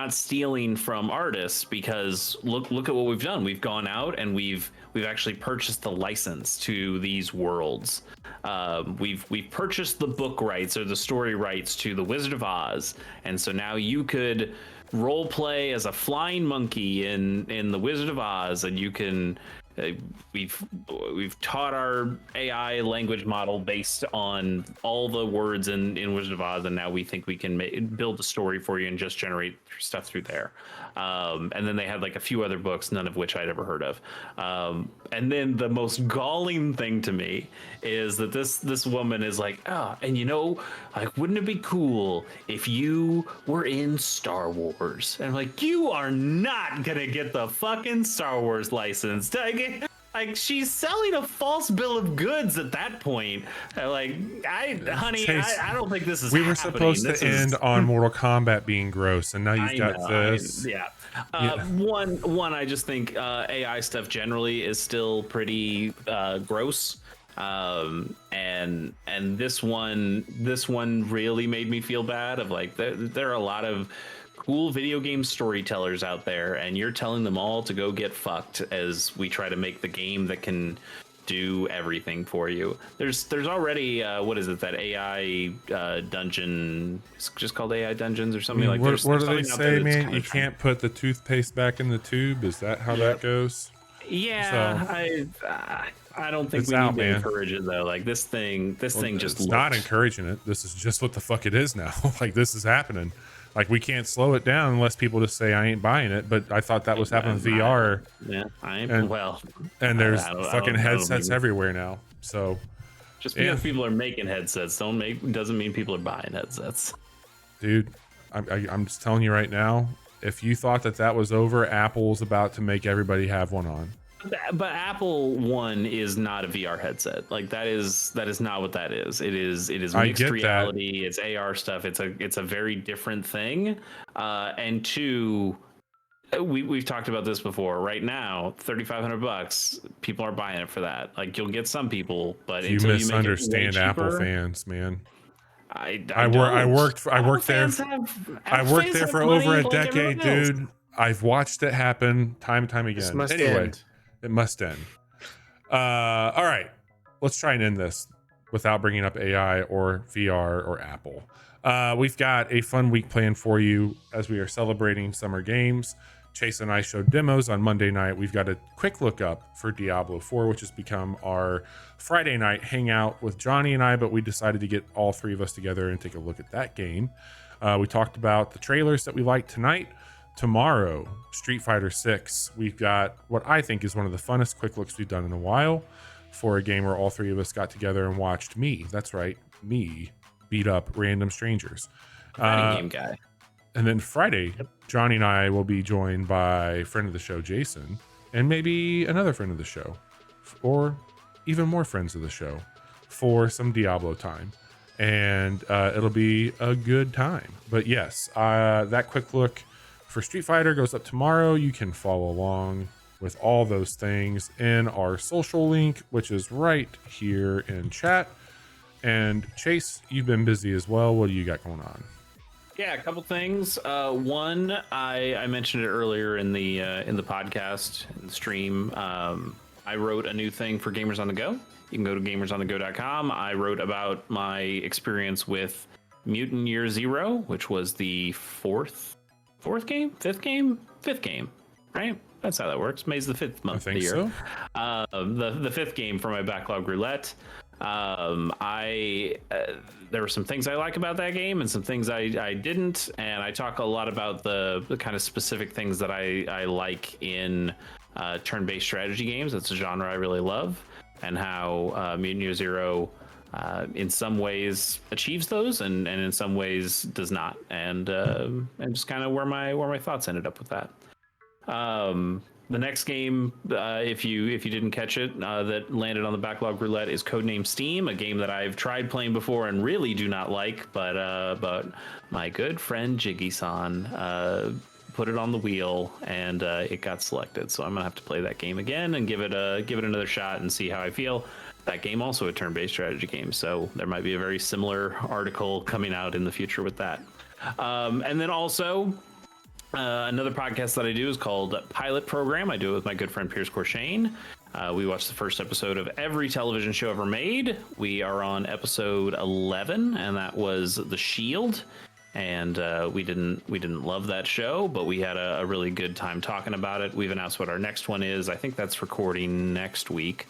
stealing from artists, because look at what we've done. We've gone out and we've actually purchased the license to these worlds. We've purchased the book rights or the story rights to the Wizard of Oz, and so now you could role play as a flying monkey in the Wizard of Oz, and you can. We've taught our AI language model based on all the words in Wizard of Oz, and now we think we can build a story for you and just generate stuff through there. And then they had like a few other books, none of which I'd ever heard of. And then the most galling thing to me is that this woman is like, and like, wouldn't it be cool if you were in Star Wars? And I'm like, you are not gonna get the fucking Star Wars license. Like, she's selling a false bill of goods at that point. Like, honey,
Chase,
I don't think this is.
We were supposed to end on Mortal Kombat being gross, and now you've got this.
One, I just think AI stuff generally is still pretty gross. And this one really made me feel bad. Of like, there are a lot of cool video game storytellers out there, and you're telling them all to go get fucked as we try to make the game that can do everything for you. There's already what is it, that AI dungeon? It's just called AI Dungeons or something like that.
What do they say, man? You can't put the toothpaste back in the tube. Is that how that goes?
Yeah, so, I don't think we need to encourage it though. Like this thing just
it's not encouraging it. This is just what the fuck it is now. Like, this is happening. Like, we can't slow it down unless people just say I ain't buying it. But I thought that was happening with VR.
Yeah, I ain't.
And there's fucking headsets everywhere now. So
just because people are making headsets doesn't mean people are buying headsets.
Dude, I'm just telling you right now. If you thought that was over, Apple's about to make everybody have one on.
But Apple One is not a VR headset. Like, that is not what that is. It is mixed reality. It's AR stuff. It's a very different thing. And two, we've talked about this before. Right now, $3,500, people are buying it for that. Like, you'll get some people, but
you misunderstand Apple fans, man. I worked there for over a decade, dude. I've watched it happen time and time again. It must end. All right, let's try and end this without bringing up AI or VR or Apple. We've got a fun week planned for you as we are celebrating summer games. Chase and I showed demos on Monday night. We've got a quick look up for Diablo 4, which has become our Friday night hangout with Johnny and I, but we decided to get all three of us together and take a look at that game. We talked about the trailers that we liked tonight. Tomorrow, Street Fighter 6. We've got what I think is one of the funnest quick looks we've done in a while. for a game where all three of us got together and watched me. That's right, me beat up random strangers.
Game guy.
And then Friday, Johnny and I will be joined by friend of the show, Jason, and maybe another friend of the show, or even more friends of the show, for some Diablo time. And it'll be a good time. But yes, that quick look for Street Fighter goes up tomorrow. You can follow along with all those things in our social link, which is right here in chat. And Chase, you've been busy as well. What do you got going on?
Yeah, a couple things. One, I mentioned it earlier in the podcast, in the stream. I wrote a new thing for Gamers on the Go. You can go to gamersonthego.com. I wrote about my experience with Mutant Year Zero, which was the fifth game, right? That's how that works. May's the 5th month of the year. So. The 5th game for my backlog roulette. There were some things I like about that game and some things I didn't, and I talk a lot about the kind of specific things that I like in turn-based strategy games. It's a genre I really love, and how Mutant Year Zero in some ways achieves those and in some ways does not, and just kind of where my thoughts ended up with that. The next game, if you didn't catch it, that landed on the backlog roulette is Codename Steam, a game that I've tried playing before and really do not like, but my good friend Jiggy-san put it on the wheel and it got selected. So I'm gonna have to play that game again and give it another shot and see how I feel. That game also a turn-based strategy game, so there might be a very similar article coming out in the future with that. And then also. Another podcast that I do is called Pilot Program. I do it with my good friend Piers Corshane. We watch the first episode of every television show ever made. We are on episode 11, and that was The Shield. And we didn't love that show, but we had a really good time talking about it. We've announced what our next one is. I think that's recording next week,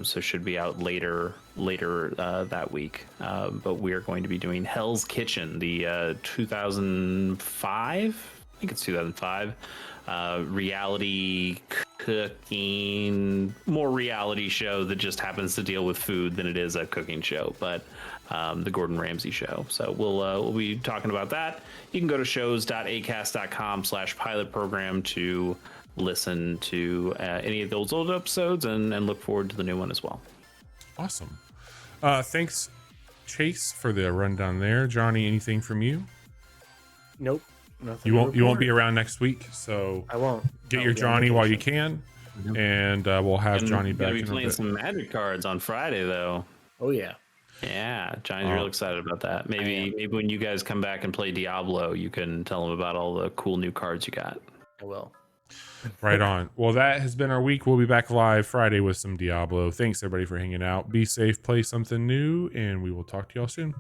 so should be out later that week. But we are going to be doing Hell's Kitchen, the 2005. I think it's 2005, reality cooking, more reality show that just happens to deal with food than it is a cooking show, but the Gordon Ramsay show. So we'll be talking about that. You can go to shows.acast.com/pilot program to listen to any of those old episodes and look forward to the new one as well.
Awesome. Thanks, Chase, for the rundown there. Johnny, anything from you?
Nope. Nothing
You won't be around next week, so
I won't.
Get your Johnny while you can, and we'll have Johnny back.
Gonna be playing some Magic cards on Friday, though.
Oh yeah,
Johnny's real excited about that. Maybe when you guys come back and play Diablo, you can tell him about all the cool new cards you got.
I will.
Right on. Well, that has been our week. We'll be back live Friday with some Diablo. Thanks everybody for hanging out. Be safe, play something new, and we will talk to y'all soon.